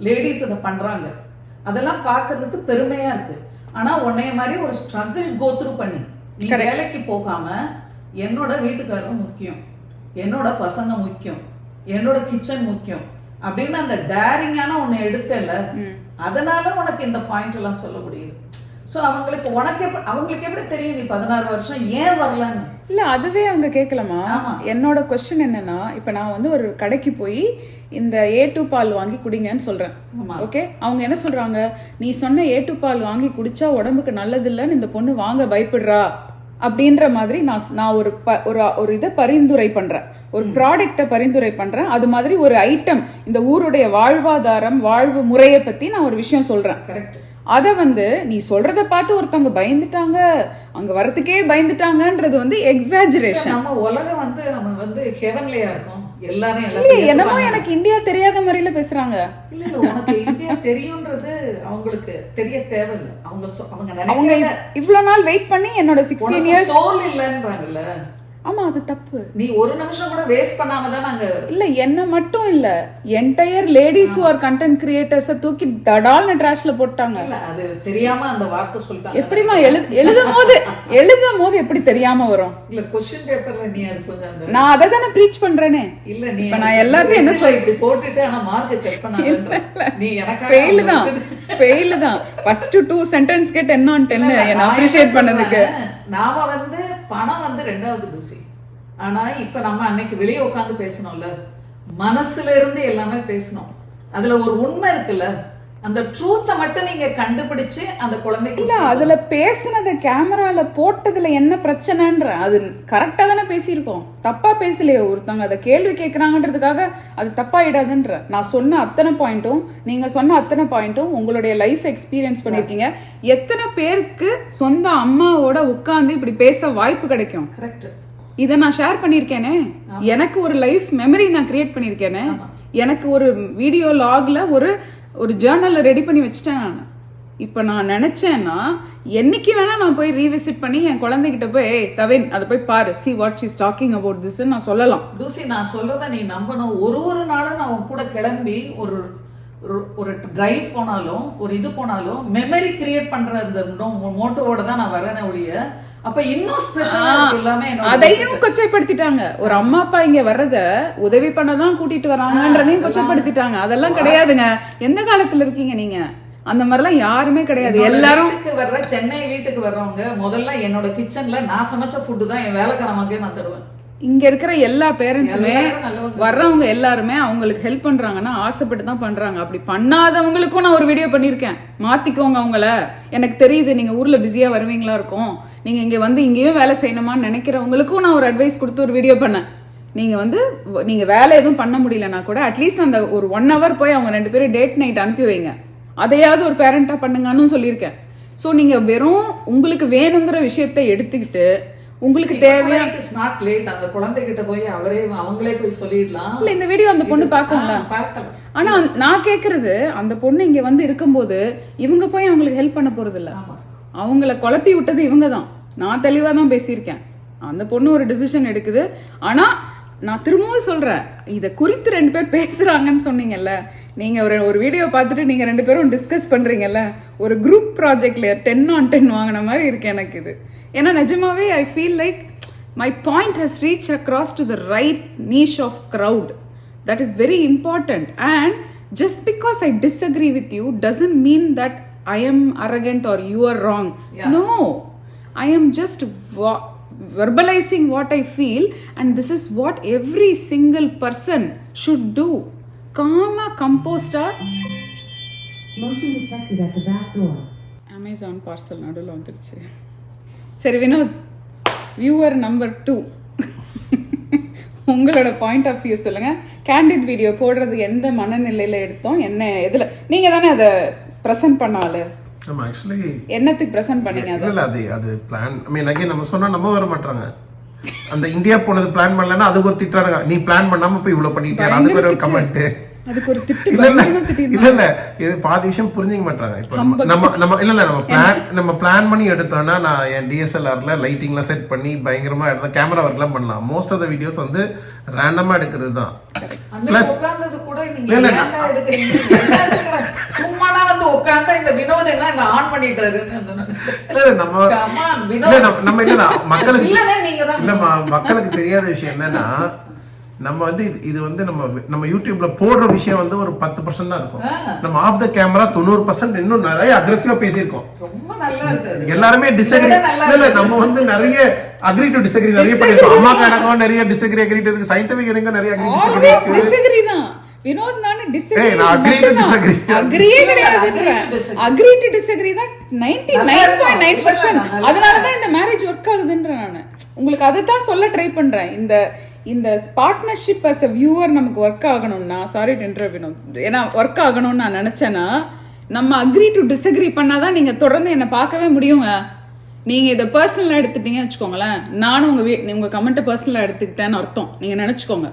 லேடிஸ் அதை பண்றாங்க. அதெல்லாம் பார்க்கறதுக்கு பெருமையா இருக்கு. ஆனா உன்னைய மாதிரி ஒரு ஸ்ட்ரகிள் கோத்ரூ பண்ணி நீ வேலைக்கு போகாம என்னோட வீட்டுக்காரரும் முக்கியம், என்னோட பசங்க முக்கியம், என்னோட கிச்சன் முக்கியம் அப்படின்னு அந்த டேரிங்கான உன்னை எடுத்தல, அதனால உனக்கு இந்த பாயிண்ட் எல்லாம் சொல்ல முடியுது. ஸோ அவங்களுக்கு எப்படி தெரியும் நீ 16 வருஷம் ஏன் வரலன்னு? இல்ல அதுவே அவங்க கேட்கலாமா? என்னோட கொஸ்டின் என்னன்னா, இப்ப நான் வந்து ஒரு கடைக்கு போய் இந்த A2 பால் வாங்கி குடிங்கன்னு சொல்றேன். ஓகே, அவங்க என்ன சொல்றாங்க, நீ சொன்ன A2 பால் வாங்கி குடிச்சா உடம்புக்கு நல்லது இல்லைன்னு இந்த பொண்ணு வாங்க பயப்படுறா அப்படின்ற மாதிரி நான் ஒரு இதை பரிந்துரை பண்றேன், ஒரு ப்ராடக்டை பரிந்துரை பண்றேன். அது மாதிரி ஒரு ஐட்டம், இந்த ஊருடைய வாழ்வாதாரம் வாழ்வு முறையை பத்தி நான் ஒரு விஷயம் சொல்றேன். கரெக்ட். அத வந்து நீ சொல்றத பார்த்து ஒருத்தவங்க பயந்துட்டாங்க, அங்க வரதுக்கே பயந்துட்டாங்கன்றது வந்து எக்ஸாஜரேஷன். நம்ம உலகம் வந்து நம்ம வந்து ஹெவன்லியா இருக்கும். என்னமோ எனக்கு இந்தியா தெரியாத மாதிரில பேசுறாங்க. இல்ல உனக்கு இந்தியா தெரியும்ன்றது அவங்களுக்கு தெரிய தேவையில்லை. அவங்க இவ்வளவு நாள் வெயிட் பண்ணி என்னோட 16 இயர்ஸ் சோல் இல்லன்றாங்கல்ல. ஆமா, அது தப்பு. நீ ஒரு நிமிஷம் கூட வேஸ்ட் பண்ணாம தான் நாங்க இல்ல என்ன மட்டும் இல்ல, entire ladies who are content creators தூக்கி தடால்னு ட்ராஷ்ல போட்டாங்க. இல்ல அது தெரியாம அந்த வார்த்தை சொல்லிட்டாங்க. எப்படிமா எழுதும் போது எப்படி தெரியாம வரும்? இல்ல क्वेश्चन பேப்பர்ல நீ அது கொஞ்சம் நான் அத தான ப்ரீச் பண்றேனே. இல்ல நீ நான் எல்லாத்தையும் என்ன சொல்ல இப்படி போட்டுட்டு ஆனா மார்க் கட் பண்ணாத. நீ எனக்கு ஃபெயில் தான் ஃபர்ஸ்ட் 2 சென்டென்ஸ் கே 10 on 10 என்ன அப்ரிஷியேட் பண்ணதுக்கு. நாம வந்து பணம் வந்து ரெண்டாவது தூசி. ஆனா இப்ப நம்ம அன்னைக்கு வெளியே உட்காந்து பேசணும்ல, மனசுல இருந்து எல்லாமே பேசணும். அதுல ஒரு உண்மை இருக்குல்ல, அந்த ட்ரூத்தை மட்டும் நீங்க கண்டுபிடிச்சு அந்த குழந்தைக்கு இல்ல அதுல பேசுனத கேமரால போட்டதுல என்ன பிரச்சனைன்ற, அது கரெக்டா தானே பேசியிருக்கோம், தப்பா பேசலையே. ஒருத்தவங்க அதை கேள்வி கேட்கறாங்கன்றதுக்காக அது தப்பாயிடாதுன்ற. நான் சொன்ன அத்தனை பாயிண்ட்டும், நீங்க சொன்ன அத்தனை பாயிண்ட்டும் உங்களுடைய லைஃப் எக்ஸ்பீரியன்ஸ் பண்ணிருக்கீங்க. எத்தனை பேருக்கு சொந்த அம்மாவோட உட்கார்ந்து இப்படி பேச வாய்ப்பு கிடைக்கும்? கரெக்ட். இதை நான் ஷேர் பண்ணிருக்கேனே, எனக்கு ஒரு லைஃப் மெமரி நான் கிரியேட் பண்ணிருக்கேனே, எனக்கு ஒரு வீடியோ லாக்ல ஒரு ஜேர்னல்ல ரெடி பண்ணி வச்சுட்டேன் நான். இப்போ நான் நினைச்சேன்னா என்னைக்கு வேணா நான் போய் ரீவிசிட் பண்ணி என் குழந்தைகிட்ட போய் தவின் அதை போய் பாரு, see what she's talking about this நான் சொல்லலாம். தூசி, நான் சொல்றத நீ நம்பணும். ஒரு நாளும் நான் உன் கூட கிளம்பி ஒரு டிரைவ் போனாலும் ஒரு இது போனாலும் மெமரி கிரியேட் பண்ற அந்த மோட்டோவோட தான் நான் வரேனே ஒழிய, அப்ப இன்னும் ஸ்பெஷலா எல்லாமே அதையும் கொச்சைப்படுத்திட்டாங்க. ஒரு அம்மா அப்பா இங்க வர்றத உதவி பண்ணதான் கூட்டிட்டு வராங்கன்றதையும் கொச்சைப்படுத்திட்டாங்க. அதெல்லாம் கிடையாதுங்க. எந்த காலத்துல இருக்கீங்க நீங்க? அந்த மாதிரிலாம் யாருமே கிடையாது. எல்லாரும் வர்ற சென்னை வீட்டுக்கு வர்றவங்க முதல்ல என்னோட கிச்சன்ல நான் சமைச்ச ஃபுட்டு தான் என் வேலைக்காரமாக்கே நான் தருவேன். இங்க இருக்கிற எல்லா பேரண்ட்ஸுமே வர்றவங்க எல்லாருமே அவங்களுக்கு ஹெல்ப் பண்றாங்கன்னா ஆசைப்பட்டு தான் பண்றாங்க. அப்படி பண்ணாதவங்களுக்கும் நான் ஒரு வீடியோ பண்ணிருக்கேன். மாத்திக்கோங்க அவங்கள. எனக்கு தெரியுது நீங்க ஊர்ல பிஸியா வருவீங்களா இருக்கும், நீங்க இங்க வந்து இங்கேயும் வேலை செய்யணுமான்னு நினைக்கிறவங்களுக்கும் நான் ஒரு அட்வைஸ் கொடுத்து ஒரு வீடியோ பண்ணேன். நீங்க வேலை எதுவும் பண்ண முடியலன்னா கூட அட்லீஸ்ட் அந்த ஒரு 1 hour போய் அவங்க 2 பேரும் டேட் நைட் அனுப்பி வைங்க, அதையாவது ஒரு பேரண்டா பண்ணுங்கன்னு சொல்லியிருக்கேன். ஸோ நீங்க வெறும் உங்களுக்கு வேணுங்கிற விஷயத்தை எடுத்துக்கிட்டு உங்களுக்கு தேவையான ஸ்மார்ட் லேட் அந்த குழந்தைகிட்ட போய் அவங்களே போய் சொல்லிடலாம். இல்ல இந்த வீடியோ அந்த பொண்ணு பாக்கும்ல. ஆனா நான் கேக்குறது, அந்த பொண்ணு இங்க வந்து இருக்கும்போது இவங்க போய் அவங்களுக்கு ஹெல்ப் பண்ண போறது இல்ல, அவங்கள குழப்பி விட்டது இவங்க தான். நான் தெளிவா தான் பேசியிருக்கேன். அந்த பொண்ணு ஒரு டிசிஷன் எடுக்குது. ஆனா நான் திரும்பவும் சொல்றேன், இதை குறித்து 2 பேர் பேசுறாங்கன்னு சொன்னீங்கல்ல, நீங்க ஒரு வீடியோ பார்த்துட்டு நீங்க 2 பேரும் டிஸ்கஸ் பண்றீங்கல்ல, ஒரு குரூப் ப்ராஜெக்ட்ல 10 on 10 வாங்கின மாதிரி இருக்கு எனக்கு இது. ஏன்னா நிஜமாவே I feel like my point has reach across to the right niche of crowd. That is very important. And just because I disagree with you doesn't mean that I am arrogant or you are wrong. No, I am just verbalizing what I feel, and this is what every single person should do. Calma, composed. Motion detected at the back door. Amazon parcel நடுவில் வந்துருச்சு. சரி Vinod, viewer number 2, உங்களோட point of view சொல்லுங்க. Candid video போடுறது எந்த மனநிலையில எடுத்தோம், என்ன எதுல? நீங்க தானே அதை பிரசன்ட் பண்ணாலு. ஆமா, ஆக்சுவலி என்னத்துக்கு பிரசன்ட் பண்ணீங்க? இல்ல அது பிளான். ஐ மீன் அகைன் நம்ம சொன்னா நம்ம வர மாட்டாங்க. அந்த இந்தியா போனது பிளான் பண்ணலன்னா அதுக்கு ஒரு திட்டுறாங்க, நீ பிளான் பண்ணாம போய் இவ்வளவு பண்ணிட்டே, அதுக்கு ஒரு கமெண்ட், அதுக்கு ஒரு திட்டு. இல்ல இது பாதி விஷயம் புரிஞ்சுக்க மாட்டாங்க. இப்போ நம்ம பிளான் பண்ணி எடுத்தோம்னா, நான் என் டிஎஸ்எல்ஆர்ல லைட்டிங்லாம் செட் பண்ணி பயங்கரமா எடுத்தா கேமரா ஒர்க்லாம் பண்ணலாம். மோஸ்ட் ஆஃப் த வீடியோஸ் வந்து ரேண்டமா எடுக்கிறது தான். பிளஸ் சும்மானா வந்து உட்கார்ந்தா இந்த வினோத் என்ன இங்க ஆன் பண்ணிட்டாரு. மக்களுக்கு தெரியாத விஷயம் என்னன்னா, நம்ம வந்து இது வந்து நம்ம யூடியூப்ல போடுற விஷயம் வந்து ஒரு 10% தான் இருக்கும். நம்ம ஆஃப் த கேமரா 90% இன்னும் நிறைய அக்ரெசிவா பேசியிருக்கோம். நல்லா இருக்கு. எல்லாருமே டிஸ்அக்ரி இல்ல நம்ம வந்து நிறைய அக்ரி டு டிஸ்அக்ரி நிறைய பண்ணிருக்கோம். அம்மாக்கு எனக்கும் நிறைய டிஸ்அக்ரி அக்ரி இருக்கு. சயின்டிபிக் எனக்கு நிறைய அக்ரி ஆல்வேஸ் டிஸ்அக்ரி தான். வினோத் நானே டிஸ்அக்ரி. ஏய் நான் அக்ரி டு டிஸ்அக்ரி. அக்ரியே கிடையாது. அக்ரி டு டிஸ்அக்ரி தான் 99.9%. அதனால தான் இந்த மேரேஜ் ஒர்க் ஆகுதுன்றேன் நான். உங்களுக்கு அதை தான் சொல்ல ட்ரை பண்றேன். இந்த பார்ட்னர்ஷிப் as a viewer நமக்கு ஒர்க் ஆகணும்னா, சாரி டு இன்டரப்ட் வினோத், ஏன்னா ஒர்க் ஆகணும்னு நான் நினைச்சேன்னா நம்ம அக்ரி டு டிஸ்அக்ரி பண்ணாதான் நீங்க தொடர்ந்து என்ன பார்க்கவே முடியுங்க. நீங்க இதை பர்சனலா எடுத்துட்டீங்கன்னு வச்சுக்கோங்களேன், நானும் உங்க கமெண்ட்டை பர்சனலா எடுத்துக்கிட்டேன்னு அர்த்தம். நீங்க நினைச்சுக்கோங்க.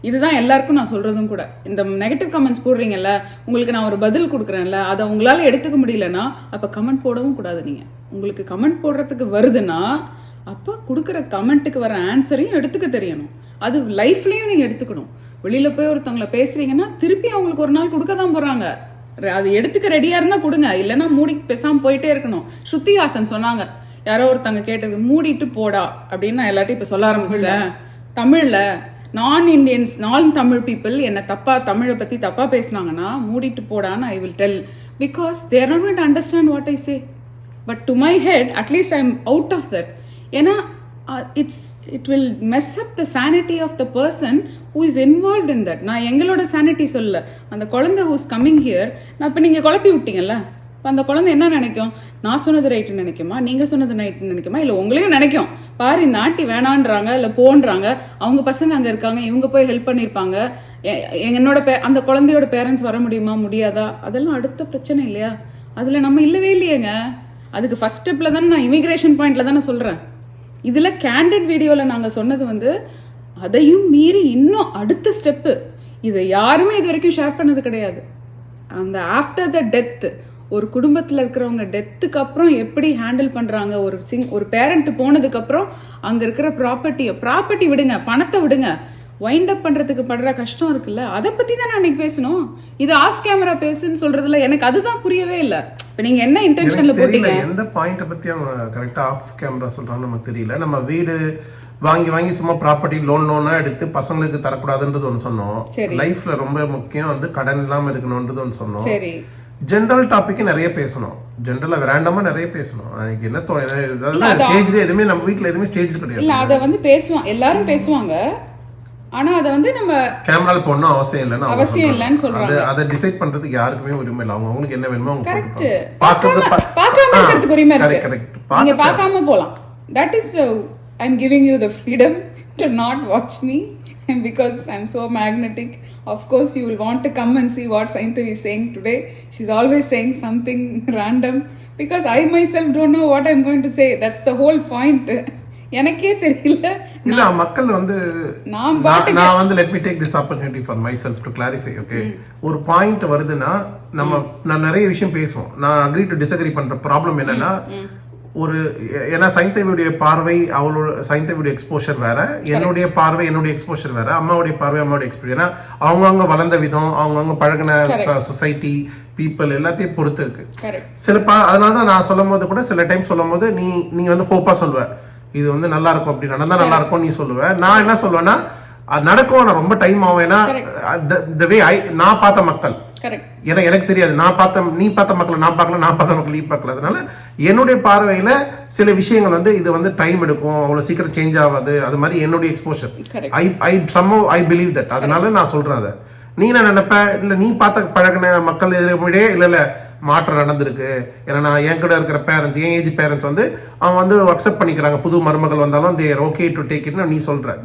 இதுதான் எல்லாருக்கும் நான் சொல்றதும் கூட. இந்த நெகட்டிவ் கமெண்ட்ஸ் போடுறீங்கல்ல, உங்களுக்கு நான் ஒரு பதில் கொடுக்குறேன்ல, அதை உங்களால எடுத்துக்க முடியலன்னா அப்ப கமெண்ட் போடவும் கூடாது. நீங்க உங்களுக்கு கமெண்ட் போடுறதுக்கு வருதுன்னா அப்ப கொடுக்குற கமெண்ட்டுக்கு வர ஆன்சரையும் எடுத்துக்க தெரியணும். அது லைஃப்லயும் நீங்க எடுத்துக்கணும். வெளியில போய் ஒருத்தவங்களை பேசுறீங்கன்னா திருப்பி அவங்களுக்கு ஒரு நாள் கொடுக்க தான் போறாங்க. அது எடுத்துக்க ரெடியா இருந்தா கொடுங்க, இல்லைன்னா மூடி பேசாம போயிட்டே இருக்கணும். ஸ்ருதிஹாசன் சொன்னாங்க, யாரோ ஒருத்தவங்க கேட்டது, மூடிட்டு போடா அப்படின்னு நான் எல்லாத்தையும் இப்ப சொல்ல ஆரம்பிச்சிட்டேன் தமிழ்ல. நான் இண்டியன்ஸ், நான் தமிழ் பீப்புள் என்ன தமிழை பத்தி தப்பா பேசினாங்கன்னா மூடிட்டு போடான்னு I will tell, because they're not going to understand what I say. But to my head at least I am out of that. ஏன்னா it will mess up the sanity of the person who is involved in that. நான் எங்களோட sanity சொல்ல, அந்த குழந்தை who is coming here, நான் இப்போ நீங்கள் குழப்பி விட்டீங்கல்ல, இப்போ அந்த குழந்தை என்ன நினைக்கும்? நான் சொன்னது ரைட்டுன்னு நினைக்குமா, நீங்கள் சொன்னது ரைட்டுன்னு நினைக்குமா, இல்லை உங்களையும் நினைக்கும். பாரு இந்த ஆண்டி வேணான்றாங்க, இல்லை போன்றாங்க, அவங்க பசங்க அங்கே இருக்காங்க, இவங்க போய் ஹெல்ப் பண்ணியிருப்பாங்க, என்னோட அந்த குழந்தையோட பேரண்ட்ஸ் வர முடியுமா முடியாதா, அதெல்லாம் அடுத்த பிரச்சனை இல்லையா? அதில் நம்ம இல்லவே இல்லையேங்க. அதுக்கு ஃபர்ஸ்ட் ஸ்டெப்பில் தானே நான் இமிக்ரேஷன் பாயிண்ட்ல தானே சொல்கிறேன். இதில் கேண்டிட் வீடியோவில் நாங்கள் சொன்னது வந்து அதையும் மீறி இன்னும் அடுத்த ஸ்டெப்பு. இதை யாருமே இது வரைக்கும் ஷேர் பண்ணது கிடையாது. அந்த ஆஃப்டர் த டெத், ஒரு குடும்பத்தில் இருக்கிறவங்க டெத்துக்கு அப்புறம் எப்படி ஹேண்டில் பண்ணுறாங்க, ஒரு பேரண்ட் போனதுக்கப்புறம் அங்கே இருக்கிற ப்ராப்பர்ட்டி விடுங்க, பணத்தை விடுங்க, வைண்ட் அப் பண்ணுறதுக்கு படுற கஷ்டம் இருக்குல்ல, அதை பற்றி தான் நான் அன்னைக்கு பேசணும். இது ஆஃப் கேமரா பேசுன்னு சொல்றதுல எனக்கு அதுதான் புரியவே இல்லை. இப்போ நீங்கள் என்ன இன்டென்ஷனில் போட்டீங்க? எந்த பாயிண்ட்டை பற்றி அவங்க கரெக்டாக ஆஃப் கேமரா சொல்கிறான்னு நமக்கு தெரியல. நம்ம வீடு வாங்கி சும்மா ப்ராப்பர்ட்டி லோனா எடுத்து பசங்களுக்கு தரக்கூடாதுன்றது ஒன்று சொன்னோம். லைஃப்ல ரொம்ப முக்கியம் வந்து கடன் இல்லாமல் இருக்கணும்ன்றது ஒன்று சொன்னோம். சரி, ஜென்ரல் டாபிக் நிறைய பேசணும், ஜென்ரலா ரேண்டமா நிறைய பேசணும். எனக்கு என்ன ஸ்டேஜ்ல எதுவுமே நம்ம வீட்ல எதுவுமே ஸ்டேஜ் கிடையாது. இல்ல அதை வந்து பேசுவாங்க, எல்லாரும் பேசுவாங்க, ஆனா அதை வந்து நம்ம கேமரால போடணும் அவசியம் இல்லைன்னு சொல்றாங்க. அதை டிசைட் பண்றதுக்கு யாருக்குமே உரிமை இல்லை. அவங்களுக்கு என்ன வேணுமோ அவங்க கரெக்ட், பார்க்காம இருக்கிறதுக்கு உரிமை இருக்கு. நீங்க பார்க்காம போலாம். That is I am giving you the freedom to not watch me because I'm so magnetic. Of course you will want to come and see what Sainthavi is saying today. She's always saying something random because I myself don't know what I'm going to say. That's the whole point. எனக்கே தெரியல. இல்ல மக்கள் வந்து நான் வந்து let me take this opportunity for myself to clarify. okay, ஒரு point வருதுன்னா நான் நிறைய விஷயம் பேசுவோம். நான் agree to disagree பண்ற ப்ராப்ளம் என்னன்னா, ஒரு ஏன்னா சைந்தவியுடைய பார்வை, அவளோட சைந்தவியுடைய எக்ஸ்போஷர் வேற, என்னுடைய பார்வை என்னுடைய எக்ஸ்போஷர் வேற, அம்மாவுடைய பார்வை அம்மாவுடைய எக்ஸ்போஷர். ஏன்னா அவங்கவுங்க வளர்ந்த விதம், அவங்கவுங்க பழகின சொசைட்டி, பீப்புள் எல்லாத்தையும் பொறுத்து இருக்கு. அதனால தான் நான் சொல்லும் போது கூட சில டைம் சொல்லும் போது நீ வந்து ஹோப்பா சொல்லுவ, இது வந்து நல்லா இருக்கும், அப்படி நடந்தா நல்லா இருக்கும் நீ சொல்லுவ. நான் என்ன சொல்லுவேன்னா அது நடக்கும், நான் ரொம்ப டைம் ஆகும். ஏன்னா நான் பார்த்த மக்கள், ஏன்னா எனக்கு தெரியாது, நீ பார்த்த மக்களை நான் பார்க்கல, நான் பார்த்த மக்கள் நீ பார்க்கல. அதனால என்னுடைய பார்வையில சில விஷயங்கள் வந்து இது வந்து டைம் எடுக்கும், அவ்வளவு சீக்கிரம் சேஞ்ச் ஆகாது. அது மாதிரி என்னுடைய எக்ஸ்போஷர், ஐ பிலீவ் தட். அதனால நான் சொல்றேன். அதை நீ என்ன நினைப்ப, இல்ல நீ பார்த்த பழகின மக்கள் எதிரே இல்ல மாற்றம் நடந்திருக்கு. ஏன்னா நான் என் கூட இருக்கிற பேரண்ட்ஸ், என் ஏஜ் பேரண்ட்ஸ் வந்து அவங்க வந்து அக்செப்ட் பண்ணிக்கிறாங்க, புது மருமகள் வந்தாலும் they're okay to take it. நீ சொல்ற,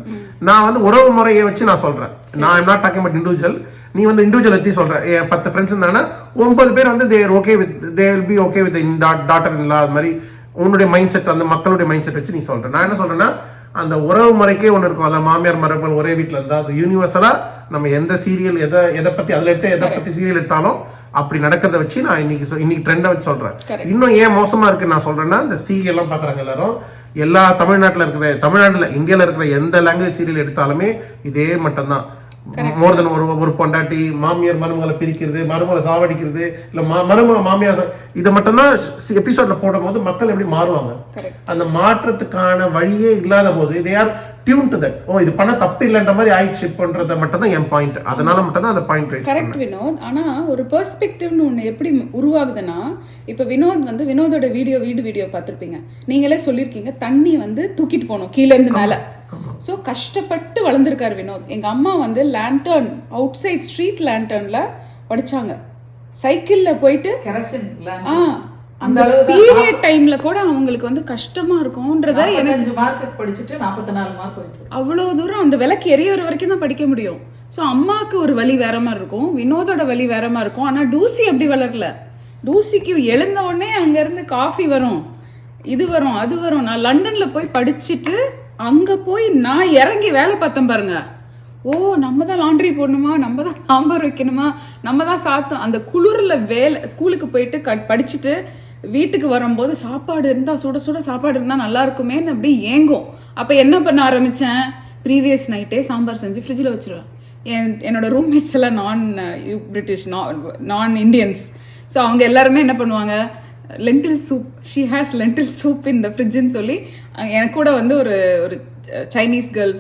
நான் வந்து உறவு முறையை வச்சு நான் சொல்றேன். நான் I'm not talking about individual. நீ வந்து இண்டிவிஜுவல் பத்தி சொல்ற. 10 ஃப்ரெண்ட்ஸ் இருந்தாங்கன்னா 9 பேர் வந்து they will be okay with daughter in law. அது மாதிரி உன்னுடைய மைண்ட் செட், அந்த மக்களுடைய மைண்ட் செட் வச்சு நீ சொல்ற. நான் என்ன சொல்றேன்னா, அந்த உறவு முறைக்கே ஒன்று இருக்கும். அதான் மாமியார் மருமகள் ஒரே வீட்டில் இருந்தா அது யூனிவர்சலா நம்ம எந்த சீரியல் எதை பத்தி அதில் எடுத்து எதை பத்தி சீரியல் எடுத்தாலும் அப்படி நடக்கிறத வச்சு நான் இன்னைக்கு ட்ரெண்டை வச்சு சொல்றேன். இன்னும் ஏன் மோசமா இருக்குன்னு நான் சொல்றேன்னா, இந்த சீரியல் எல்லாம் பாக்குறாங்க எல்லாரும். எல்லா தமிழ்நாட்டுல இந்தியால இருக்கிற எந்த லாங்குவேஜ் சீரியல் எடுத்தாலுமே இதே மட்டும்தான். மோர் தென் ஒரு பொண்டாட்டி மாமியார் மருமகளை பிரிக்கிறது, மருமகளை சாவடிக்கிறது, இல்ல மருமக மாமியார், இதை மட்டும்தான் எபிசோட்ல போடும் போது மக்கள் எப்படி மாறுவாங்க. அந்த மாற்றத்துக்கான வழியே இல்லாத போது, இதை யார் டியூன் டு தட். ஓ இது பண்ண தப்பு இல்லைன்ற மாதிரி ஆயிடுச்சு பண்றத மட்டும் தான் என் பாயிண்ட். அதனால மட்டும் தான் அந்த பாயிண்ட் ரைஸ் பண்ணேன். கரெக்ட் வினோத். ஆனா ஒரு பெர்ஸ்பெக்டிவ்னு ஒன்று எப்படி உருவாகுதுன்னா, இப்போ வினோத் வந்து வினோதோட வீடியோ பார்த்துருப்பீங்க. நீங்களே சொல்லியிருக்கீங்க தண்ணி வந்து தூக்கிட்டு போகணும் கீழேருந்து மேலே. ஸோ கஷ்டப்பட்டு வளர்ந்துருக்காரு வினோத். எங்கள் அம்மா வந்து லேண்டர்ன் அவுட் சைட் ஸ்ட்ரீட் லேண்டர்னில் படித்தாங்க. சைக்கிளில் போயிட்டு கெரசின் அந்த பீரியட் டைம்ல கூட அவங்களுக்கு வந்து கஷ்டமா இருக்கும்ன்றத 45 மார்க் படிச்சுட்டு 44 மார்க் போயிட்டு அவ்வளோ தூரம் அந்த விளக்கு எரியற வரைக்கும் தான் படிக்க முடியும். ஸோ அம்மாவுக்கு ஒரு வழி வேற மாதிரி இருக்கும், வினோதோட வழி வேற மாதிரி இருக்கும். ஆனால் டூசி அப்படி வளரல. டூசிக்கு எழுந்த உடனே அங்கேருந்து காஃபி வரும், இது வரும், அது வரும். நான் லண்டன்ல போய் படிச்சுட்டு அங்கே போய் நான் இறங்கி வேலை பார்த்தேன் பாருங்க. ஓ நம்ம தான் லாண்ட்ரி போடணுமா, நம்ம தான் சாம்பார் வைக்கணுமா, நம்ம தான் சாத்தம். அந்த குளிரில் வேலை ஸ்கூலுக்கு போயிட்டு படிச்சுட்டு வீட்டுக்கு வரும்போது சாப்பாடு இருந்தால் சுட சுட சாப்பாடு இருந்தால் நல்லா இருக்குமேன்னு அப்படி ஏங்கும். அப்போ என்ன பண்ண ஆரம்பித்தேன், ப்ரீவியஸ் நைட்டே சாம்பார் செஞ்சு ஃப்ரிட்ஜில் வச்சுருவேன். என்னோட ரூம்மேட்ஸ் எல்லாம் பிரிட்டிஷ் நான் இண்டியன்ஸ். ஸோ அவங்க எல்லாருமே என்ன பண்ணுவாங்க, லென்டில் சூப், ஷீ ஹேஸ் லென்டில் சூப் இந்த ஃப்ரிட்ஜுன்னு சொல்லி. எனக்கு கூட வந்து ஒரு சைனீஸ் கேர்ள்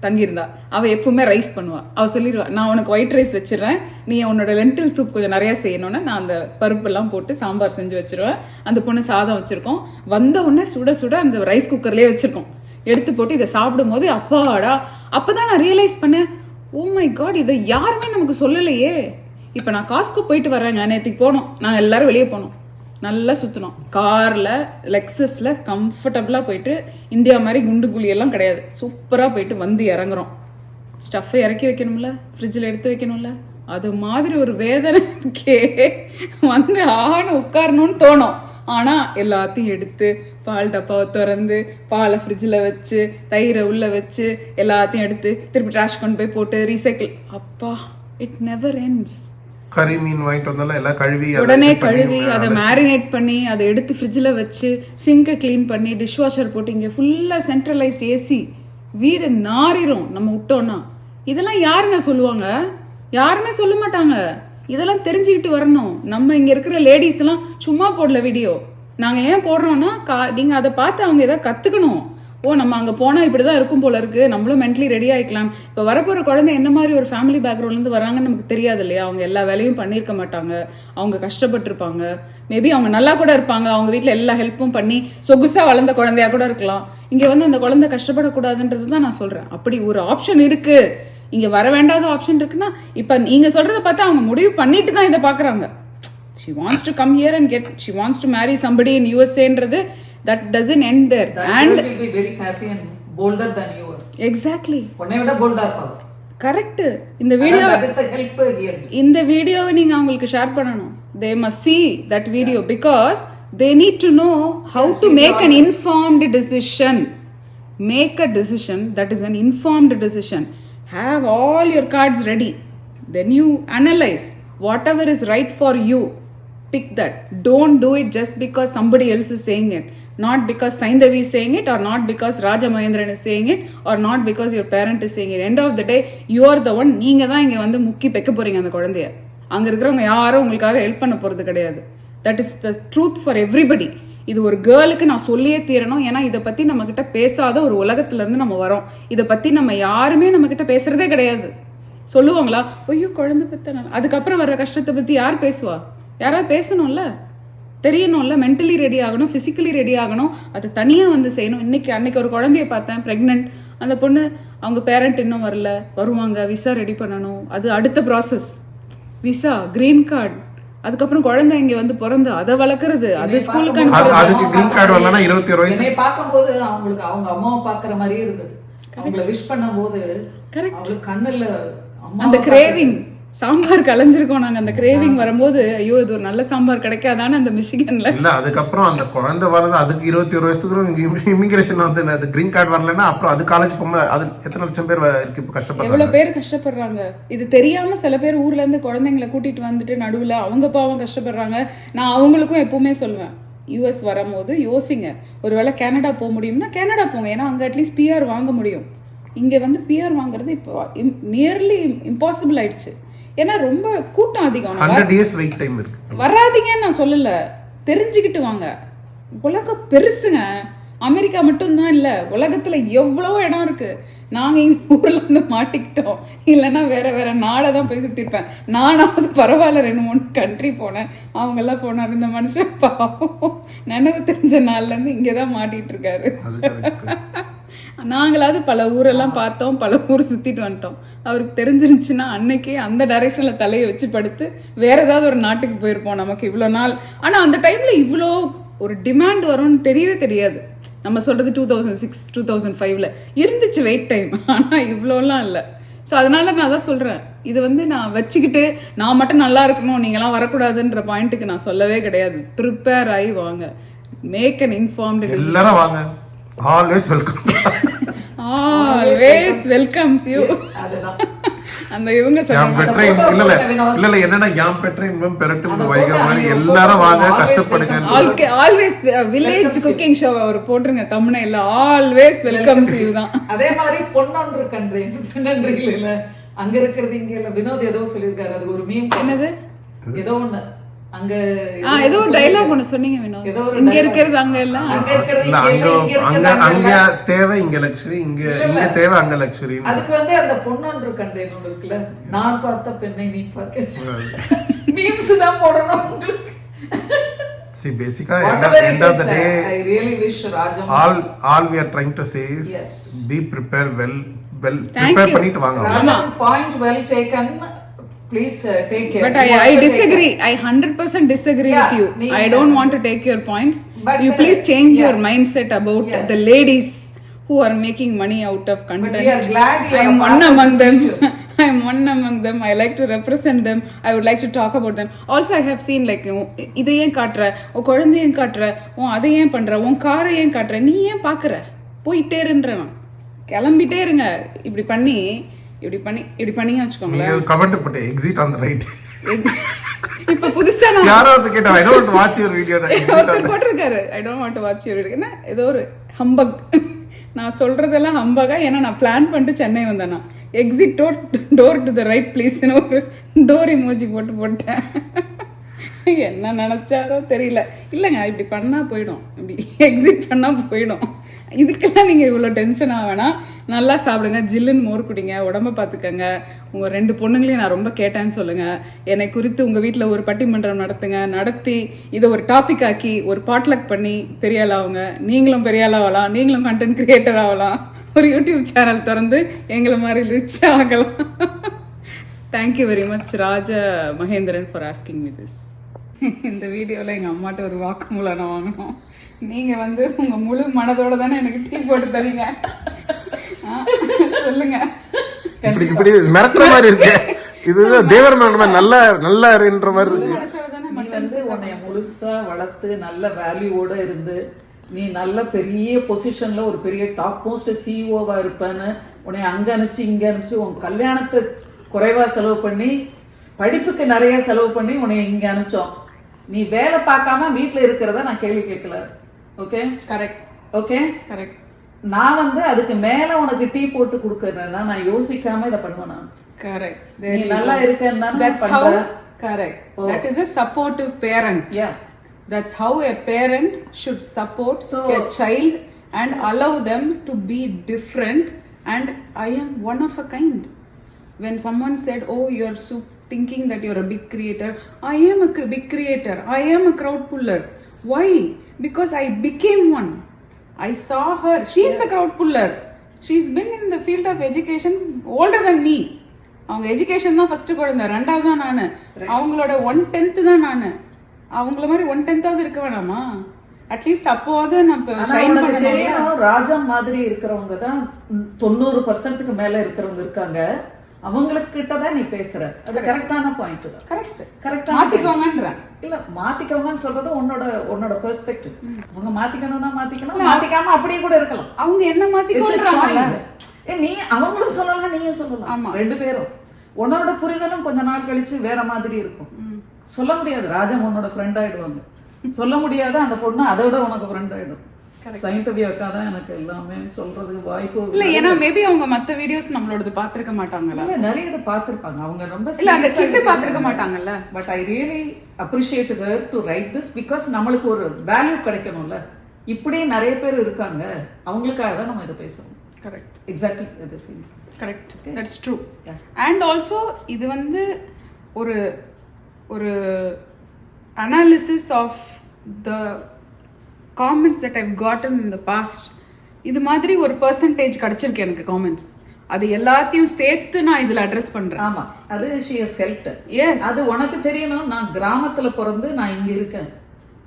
தங்கியிருந்தா. அவள் எப்பவுமே ரைஸ் பண்ணுவாள். அவள் சொல்லிடுவா, நான் உனக்கு ஒயிட் ரைஸ் வச்சிடுறேன், நீ உன்னோட லென்டில் சூப் கொஞ்சம் நிறையா செய்யணும்னா நான் அந்த பருப்பெல்லாம் போட்டு சாம்பார் செஞ்சு வச்சிருவேன். அந்த பொண்ணு சாதம் வச்சுருக்கோம், வந்த உடனே சுட சுட அந்த ரைஸ் குக்கர்லேயே வச்சுருக்கோம். எடுத்து போட்டு இதை சாப்பிடும் போது அப்பாடா, அப்போ தான் நான் ரியலைஸ் பண்ணேன், ஓ மை காட் இதை யாருமே நமக்கு சொல்லலையே. இப்போ நான் காஸ்கோ போயிட்டு வரேங்க, நேற்றுக்கு போனோம், நாங்கள் எல்லாரும் வெளியே போனோம், நல்லா சுற்றினோம் காரில், லெக்ஸஸில் கம்ஃபர்டபுளாக போயிட்டு, இந்தியா மாதிரி குண்டு குழியெல்லாம் கிடையாது, சூப்பராக போயிட்டு வந்து இறங்குறோம். ஸ்டஃப்பை இறக்கி வைக்கணும்ல, ஃப்ரிட்ஜில் எடுத்து வைக்கணும்ல, அது மாதிரி ஒரு வேதனைக்கே வந்து உட்காரணும்னு தோணும். ஆனால் எல்லாத்தையும் எடுத்து பால் டப்பாவை திறந்து பாலை ஃப்ரிட்ஜில் வச்சு தயிரை உள்ளே வச்சு எல்லாத்தையும் எடுத்து திருப்பி ட்ராஷ் கொண்டு போய் போட்டு ரீசைக்கிள், அப்பா இட் நெவர் எண்ட்ஸ். கறி மீன் வாங்கிட்டு வந்தாலும் எல்லாம் கழுவி உடனே கழுவி அதை மேரினேட் பண்ணி அதை எடுத்து ஃப்ரிட்ஜில் வச்சு சிங்கை க்ளீன் பண்ணி டிஷ் வாஷர் போட்டு இங்கே ஃபுல்லாக சென்ட்ரலைஸ்ட் ஏசி, வீடு நாரிரும் நம்ம விட்டோன்னா. இதெல்லாம் யாருங்க சொல்லுவாங்க, யாருமே சொல்ல மாட்டாங்க. இதெல்லாம் தெரிஞ்சுக்கிட்டு வரணும். நம்ம இங்கே இருக்கிற லேடிஸ் எல்லாம் சும்மா போடல வீடியோ. நாங்கள் ஏன் போடுறோம்னா நீங்கள் அதை பார்த்து அவங்க எதாவது கற்றுக்கணும். ஓ நம்ம அங்கே போனால் இப்படி தான் இருக்கும் போல இருக்குது, நம்மளும் மென்டலி ரெடி ஆகிக்கலாம். இப்போ வரப்போகிற குழந்தை என்ன மாதிரி ஒரு ஃபேமிலி பேக்ரவுண்ட்லேருந்து வராங்கன்னு நமக்கு தெரியாது இல்லையா. அவங்க எல்லா வேலையும் பண்ணியிருக்க மாட்டாங்க, அவங்க கஷ்டப்பட்டுருப்பாங்க, மேபி அவங்க நல்லா கூட இருப்பாங்க, அவங்க வீட்டில் எல்லா ஹெல்ப்பும் பண்ணி சொகுசாக வளர்ந்த குழந்தையா கூட இருக்கலாம். இங்கே வந்து அந்த குழந்தை கஷ்டப்படக்கூடாதுன்றது தான் நான் சொல்கிறேன். அப்படி ஒரு ஆப்ஷன் இருக்குது, இங்கே வர வேண்டாத ஆப்ஷன் இருக்குன்னா, இப்போ நீங்கள் சொல்கிறத பார்த்தா அவங்க முடிவு பண்ணிட்டு தான் இதை பார்க்குறாங்க. she wants to come here and she wants to marry somebody in USA-ன்றது that doesn't end there. And will be very happy and bolder than you are. Exactly. உன்னை விட போல்டா இருப்பாங்க. கரெக்ட். இந்த video, that is the help here. இந்த வீடியோவை நீங்க அவங்களுக்கு share பண்ணணும். they must see that video because they need to know how to make an informed decision. Make a decision that is an informed decision. Have all your cards ready, then you analyze whatever is right for you. Pick that. Don't do it just because somebody else is saying it, not because Saindavi is saying it, or not because Raja Mahendran is saying it, or not because your parent is saying it. End of the day you are the one. நீங்க தான் இங்க வந்து முக்கி பெக்க போறீங்க அந்த குழந்தைய. அங்க இருக்கிறவங்க யாரும் உங்களுக்காக ஹெல்ப் பண்ண போறது கிடையாது. That is the truth for everybody. இது ஒரு கேர்ளுக்கு நான் சொல்லியே தீரணும். ஏன்னா இதை பத்தி நம்ம கிட்ட பேசாத ஒரு உலகத்துல இருந்து நம்ம வரோம். இதை பத்தி நம்ம யாருமே நம்ம கிட்ட பேசுறதே கிடையாது. சொல்லுவாங்களா, ஐயோ குழந்தை பெத்த, அதுக்கப்புறம் வர்ற கஷ்டத்தை பத்தி யார் பேசுவா? யாராவது பேசணும்ல, தெரியணும்ல, மென்டலி ரெடி ஆகணும், ஃபிசிக்கலி ரெடி ஆகணும், அது தனியாக வந்து செய்யணும். அன்னைக்கு ஒரு குழந்தைய பார்த்தேன், ப்ரெக்னென்ட். அந்த பொண்ணு அவங்க பேரண்ட் இன்னும் வரல, வருவாங்க, விசா ரெடி பண்ணணும், அது அடுத்த ப்ராசஸ். விசா, கிரீன் கார்டு, அதுக்கப்புறம் குழந்தை இங்க வந்து பிறந்து அதை வளர்க்கறது, அது ஸ்கூலுக்கு அதுக்கு கிரீன் கார்டு வரலனா 21 வயசு. என்னை பார்க்கும்போது அவங்களுக்கு அவங்க அம்மாவை பார்க்குற மாதிரியே இருந்தது. அவங்கள விஷ் பண்ணும்போது அவங்களுக்கு கண்ணுல அந்த கிரேவிங், சாம்பார் கலைஞ்சிருக்கோம் நாங்க. அந்த கிரேவிங் வரும்போது ஐயோ இது ஒரு நல்ல சாம்பார் கிடைக்காதான்னு அந்த மிஷிகன்ல இல்ல. அதுக்கப்புறம் அந்த குழந்தை வரது அதுக்கு 21 வயசுக்கு இமிகிரேஷன் வந்து அது கிரீன் கார்டு வரலன்னா அப்புறம் அது காலேஜ் போக அது எத்தனை லட்சம் பேர் இருக்கு இப்போ கஷ்டப்படுறாங்க. எவ்வளவு பேர் கஷ்டப்படுறாங்க. இது தெரியாம சில பேர் ஊர்ல இருந்து குழந்தைங்களை கூட்டிட்டு வந்துட்டு நடுவுல அவங்க பாவம் கஷ்டப்படுறாங்க. நான் அவங்களுக்கும் எப்பவுமே சொல்லுவேன், யூஎஸ் வரும்போது யோசிங்க, ஒருவேளை கனடா போக முடியும்னா கனடா போங்க. ஏன்னா அங்க அட்லீஸ்ட் பிஆர் வாங்க முடியும். இங்க வந்து பிஆர் வாங்குறது இப்போ நியர்லி இம்பாசிபிள் ஆயிடுச்சு. ஏன்னா ரொம்ப கூட்டம் அதிகம். 100 days வெயிட் டைம் இருக்கு. வராதீங்கன்னு நான் சொல்லல, தெரிஞ்சுக்கிட்டு வாங்க. உலகம் பெருசுங்க. அமெரிக்கா மட்டும்தான் இல்லை, உலகத்தில் எவ்வளோ இடம் இருக்குது. நாங்கள் எங்கள் ஊரில் வந்து மாட்டிக்கிட்டோம். இல்லைன்னா வேற வேற நாடை தான் போய் சுற்றிருப்பேன். நானாவது பரவாயில்ல 2-3 கண்ட்ரி போனேன். அவங்கெல்லாம் போனார். இந்த மனுஷன் பாவம் நினைவு தெரிஞ்ச நாள்லேருந்து இங்கே தான் மாட்டிகிட்டு இருக்காரு. நாங்களாவது பல ஊரெல்லாம் பார்த்தோம், பல ஊர் சுற்றிட்டு வந்துட்டோம். அவருக்கு தெரிஞ்சிருந்துச்சுன்னா அன்னைக்கே அந்த டைரெக்ஷனில் தலையை வச்சு படுத்து வேற ஏதாவது ஒரு நாட்டுக்கு போயிருப்போம். நமக்கு இவ்வளோ நாள், ஆனால் அந்த டைமில் இவ்வளோ ஒரு டிமாண்ட் வரும்னு தெரியவே தெரியாது. நம்ம சொல்கிறது 2006 2005 இருந்துச்சு வெயிட் டைம், ஆனால் இவ்வளோலாம் இல்லை. ஸோ அதனால நான் அதான் சொல்கிறேன், இது வந்து நான் வச்சுக்கிட்டு நான் மட்டும் நல்லா இருக்கணும் நீங்களாம் வரக்கூடாதுன்ற பாயிண்ட்டுக்கு நான் சொல்லவே கிடையாது. ப்ரிப்பேர் ஆகி வாங்க, மேக் அன் இன்ஃபார்ம்டு. எல்லாரும் வாங்க, always welcome. Always welcomes you. அதுதான் அந்த இவங்க இல்ல என்னன்னா யாம் பெற்ற இன்பம் பெறட்டும் வைகை மாதிரி எல்லாரும் வாங்க, கஷ்டப்படுங்க. ஆல்வேஸ் வில்லேஜ் குக்கிங் ஷோ அவர் போட்டுருங்க தம்ப்நெயில்ல, ஆல்வேஸ் வெல்கம்ஸ் யூ தான். அதே மாதிரி பொன்னொன்று கன்றேன் பெண்ணன்றில் இல்ல, அங்க இருக்கிறது இங்க இல்ல. வினோத் ஏதோ சொல்லியிருக்காரு, அது ஒரு மீம். என்னது? ஏதோ ஒண்ணு அங்க ஏதோ ஒரு டயலாக் ஒன்னு சொன்னீங்க வினோத். ஏதோ ஒரு இங்க இருக்கிறது அங்க இல்ல, அங்க இருக்கிறது இங்க இல்ல, இங்க அங்க இருக்கிறது அங்க தேவை இங்க லக்ஸரி, இங்க தேவை அங்க லக்ஸரி. அதுக்கு வந்து அந்த பொன்னொன்று கண்டேன் ஒன்று இருக்குல்ல, நான் பார்த்த பெண்ணை நீ பார்க்க, மீம்ஸ் தான் போடணும் உங்களுக்கு. See, basically, Whatever it end of the is, day, I really wish Rajam all we are trying to say is Yes. be prepared well Thank prepare you. பண்ணிட்டு வாங்க. Rajam point well taken. Please take care. but I disagree. I 100% disagree Yeah, with you. I don't want to take your points. But you please change your yeah. mindset about Yes. the ladies who are making money out of content. But we are glad you I are am part one of among this them. future. I am one among them. I like to represent them. I would like to talk about them. Also, I have seen like, இதை ஏன் காட்டுற, உன் குழந்தையும் காட்டுற, உன் அதை ஏன் பண்ற, உன் காரை ஏன் காட்டுற, நீ ஏன் பாக்குற, போயிட்டே இருன்றேன், கிளம்பிட்டே இருங்க. இப்படி பண்ணி வச்சுக்கோங்களேன். நீங்க கமெண்ட் போட்டு எக்ஸிட் ஆன் தி ரைட். இப்ப புதுசா யாரோ வந்து கேட்டா I don't watch your video ஒருத்தர் போட்டிருக்காரு, I don't want to watch your video. என்ன ஏதோ ஒரு ஹம்பக், நான் சொல்றதெல்லாம் ஹம்பகா? ஏன்னா நான் பிளான் பண்ணிட்டு சென்னை வந்தேன்னா exit door to the right ப்ளீஸ்னு ஒரு டோர் இமோஜி போட்டேன். என்ன நினைச்சாரோ தெரியல. இல்லைங்க, இப்படி பண்ணா போயிடும், இப்படி எக்ஸிட் பண்ணா போயிடும். இதுக்கெல்லாம் நீங்கள் இவ்வளோ டென்ஷன் ஆவேனா. நல்லா சாப்பிடுங்க, ஜில்லுன்னு மோர் குடிங்க, உடம்ப பார்த்துக்கங்க. உங்கள் 2 பொண்ணுங்களையும் நான் ரொம்ப கேட்டேன்னு சொல்லுங்கள். என்னை குறித்து உங்கள் வீட்டில் ஒரு பட்டிமன்றம் நடத்தி இதை ஒரு டாபிக் ஆக்கி ஒரு பாட்லக் பண்ணி பெரிய ஆளாகுங்க. நீங்களும் பெரிய ஆளாகலாம், நீங்களும் கண்டென்ட் கிரியேட்டர் ஆகலாம், ஒரு யூடியூப் சேனல் திறந்து எங்களை மாதிரி ரிச் ஆகலாம். Thank you very much Raja Mahendran for asking me this. இந்த வீடியோவில் எங்கள் அம்மாட்ட ஒரு வாக்குமூலம் நான் வாங்கணும். நீங்கள் வந்து உங்கள் முழு மனதோட தானே எனக்கு டீ போட்டு தரீங்க, சொல்லுங்க. இப்படி மிரட்டுற மாதிரி இருக்கு. இது தேவர் நல்லா இருன்ற மாதிரி இருக்கு. நீ வந்து உன்னை முழுசா வளர்த்து நல்ல வேல்யூவோட இருந்து நீ நல்ல பெரிய பொசிஷன்ல ஒரு பெரிய டாப் மோஸ்ட் சிஇஓவா இருப்பேன்னு உன்னை அங்க அனுப்பிச்சு இங்க அனுப்பிச்சு உன் கல்யாணத்தை குறைவா செலவு பண்ணி படிப்புக்கு நிறைய செலவு பண்ணி உன்னை இங்க அனுப்பிச்சோம். நீ வேலை பார்க்காம வீட்டில் இருக்கிறத நான் கேள்வி கேட்கல. Okay, correct. Okay, correct. நான் வந்து அதுக்கு மேல உனக்கு டீ போட்டு கொடுக்கறேன்னா நான் யோசிக்காம இதை பண்ணுவேன். நான் கரெக்ட். நீ நல்லா இருக்கேன்னா correct. That is a supportive parent. Yeah. That's how a parent should support a child and allow them to be different. And I am one of a kind. When someone said, oh, you're thinking that you're a big creator, I am a big creator, I am a crowd puller. Why? Because I became one. I saw her, she's a crowd puller. She's been in the field of education older than me. அவங்க education தான் first குழந்தை, 2வது தான் நான். அவங்களோட 1/10 தான் நான். அவங்கள மாதிரி 1/10 இருக்க வேணாமா? அட்லீஸ்ட் அப்போவாது நான் ஷைன் பண்ணணும். ராஜா மாதிரி இருக்கிறவங்க தான் 90% மேல இருக்கிறவங்க இருக்காங்க. அவங்களுக்கு தான் நீ பேசுற. அது கரெக்டான பாயிண்ட் தான். கரெக்டா மாத்திக்கோங்கன்றேன். இல்ல மாத்திக்கோங்கன்னு சொல்றது உன்னோட பெர்ஸ்பெக்டிவ். அவங்க மாத்திக்கணும்னா மாத்திக்கணும், மாத்திக்காம அப்படியே கூட இருக்கலாம். அவங்க என்ன மாத்திக்கோங்கறாங்க. நீ அவங்களும் சொல்லலாம், நீயும் சொல்லலாம். 2 பேரும் உன்னோட புரிதலும் கொஞ்ச நாள் கழிச்சு வேற மாதிரி இருக்கும். சொல்ல முடியாது ராஜம் உன்னோட ஃப்ரெண்ட் ஆயிடுவாங்க, சொல்ல முடியாது அந்த பொண்ணு அதை விட உனக்கு ஃப்ரெண்ட் ஆயிடும். சயின்டிஃபிக்கா தான் எனக்கு எல்லாமே சொல்றது வாய்ப்பு இல்ல. ஏன்னா மேபி அவங்க மத்த வீடியோஸ் நம்மளோடது பாத்துக்க மாட்டாங்கல்ல. இல்ல நிறைய இத பாத்துருப்பாங்க. அவங்க ரொம்ப இல்ல அந்த கிட்ட பாத்துக்க மாட்டாங்கல்ல. But I really appreciate her to right this because நம்மளுக்கு ஒரு வேல்யூ கிடைக்கணும்ல. இப்படி நிறைய பேர் இருக்காங்க, அவங்களுக்காக தான் நம்ம இதை பேசணும். கரெக்ட், எக்ஸாக்ட்லி அது சரி. Correct, that's true. And also இது வந்து ஒரு ஒரு analysis of the comments that I've gotten in the past. இது மாதிரி ஒரு பர்சன்டேஜ் கிடச்சிருக்கு எனக்கு காமெண்ட்ஸ். அது எல்லாத்தையும் சேர்த்து நான் இதில் அட்ரஸ் பண்ணுறேன். ஆமா, அது she has helped. Yes. அது உனக்கு தெரியணும், நான் கிராமத்துல பிறந்து நான் இங்க இருக்கேன்.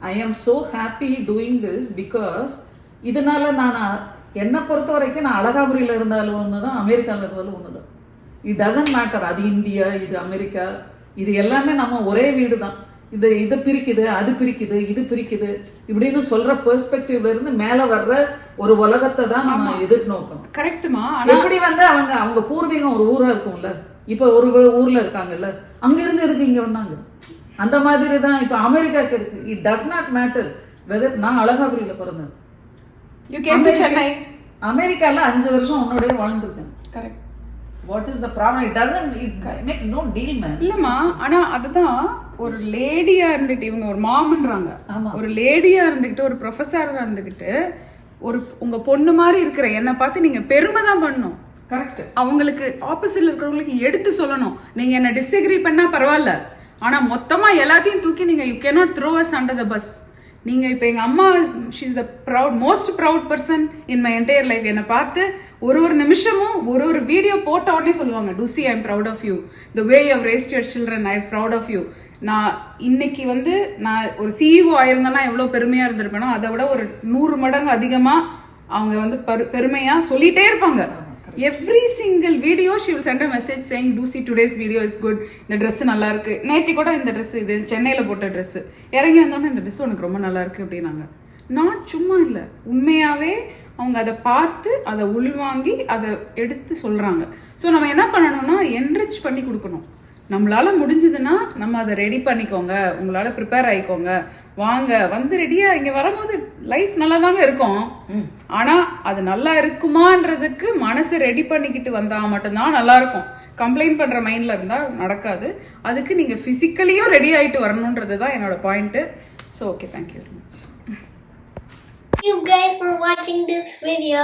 ஐ ஆம் so happy doing this because இதனால நான் என்னை பொறுத்த வரைக்கும் நான் அழகாபுரியில் இருந்தாலும் ஒன்று தான், அமெரிக்காவில் இருந்தாலும் ஒன்று தான். It doesn't matter. அது இந்தியா, இது அமெரிக்கா, இது எல்லாமே நம்ம ஒரே வீடு தான். இது பிரிக்குது, அது பிரிக்குது, இது பிரிக்குது இப்படின்னு சொல்ற பெர்ஸ்பெக்டிவ்ல இருந்து மேல வர்ற ஒரு உலகத்தை தான் நம்ம எதிர்நோக்கணும். கரெக்டுமா? எப்படி வந்து அவங்க பூர்வீகம் ஒரு ஊரா இருக்கும்ல, இப்ப ஒரு ஊர்ல இருக்காங்கல்ல, அங்க இருந்து எதுக்கு இங்க வந்தாங்க, அந்த மாதிரி தான் இப்ப அமெரிக்காக்கு இருக்கு. It does not matter weather நான் அழகாபுரியில பிறந்தேன், யூ கேம் டு சென்னை, அமெரிக்கால 5 வருஷம் உன்னோடய வாழ்ந்துருக்கேன். Correct. What is the problem? It doesn't, it makes no deal man. இல்லம்மா, ஆனா அதுதான் ஒரு லேடியா இருந்துட்டு, இவங்க ஒரு மாமன்றாங்க, ஒரு லேடியா இருந்துகிட்டு, ஒரு ப்ரொஃபஸரா இருந்துகிட்டு, ஒரு உங்க பொண்ணு மாதிரி இருக்கிற என்னை பார்த்து நீங்க பெருமை தான் பண்ணணும். கரெக்ட். அவங்களுக்கு ஆப்போசிட்ல இருக்கிறவங்களுக்கு எடுத்து சொல்லணும். நீங்க என்ன டிஸ்அக்ரி பண்ணா பரவாயில்ல, ஆனா மொத்தமா எல்லாத்தையும் தூக்கி நீங்க you cannot throw us under the bus. நீங்க இப்ப எங்க அம்மா, she is the most proud person in my entire life. என்னை பார்த்து ஒரு நிமிஷமும் ஒரு வீடியோ போட்ட உடனே சொல்லுவாங்க, டூசி I am proud of you, the way you have raised your children, I am proud of you. நான் இன்னைக்கு வந்து நான் ஒரு சிஇஓ ஆயிருந்தேன்னா எவ்வளோ பெருமையா இருந்திருப்பேனோ அதை விட ஒரு 100 மடங்கு அதிகமா அவங்க வந்து பெருமையா சொல்லிட்டே இருப்பாங்க. Every single video she will send a message saying டூசி டுடேஸ் வீடியோ இஸ் குட், இந்த ட்ரெஸ் நல்லா இருக்கு, நேற்று கூட இந்த ட்ரெஸ், இது சென்னையில் போட்ட ட்ரெஸ், இறங்கி வந்தோன்னே இந்த ட்ரெஸ் உனக்கு ரொம்ப நல்லா இருக்கு அப்படின்னாங்க. நாட் சும்மா இல்லை, உண்மையாவே அவங்க அதை பார்த்து அதை உள்வாங்கி அதை எடுத்து சொல்றாங்க. ஸோ நம்ம என்ன பண்ணணும்னா என்ரிச் பண்ணி கொடுக்கணும். நம்மளால முடிஞ்சதுன்னா நம்ம அதை ரெடி பண்ணிக்கோங்க, உங்களால ப்ரிப்பேர் ஆகிக்கோங்க, வாங்க வந்து ரெடியா இங்க வரும்போது லைஃப் நல்லா தாங்க இருக்கும். ஆனா அது நல்லா இருக்குமான்றதுக்கு மனசை ரெடி பண்ணிக்கிட்டு வந்தா மட்டும்தான் நல்லா இருக்கும். கம்ப்ளைண்ட் பண்ற மைண்ட்ல இருந்தா நடக்காது. அதுக்கு நீங்க பிசிக்கலியும் ரெடி ஆயிட்டு வரணும்ன்றது தான் என்னோட point. So okay, thank you very much. Thank you guys for watching this video.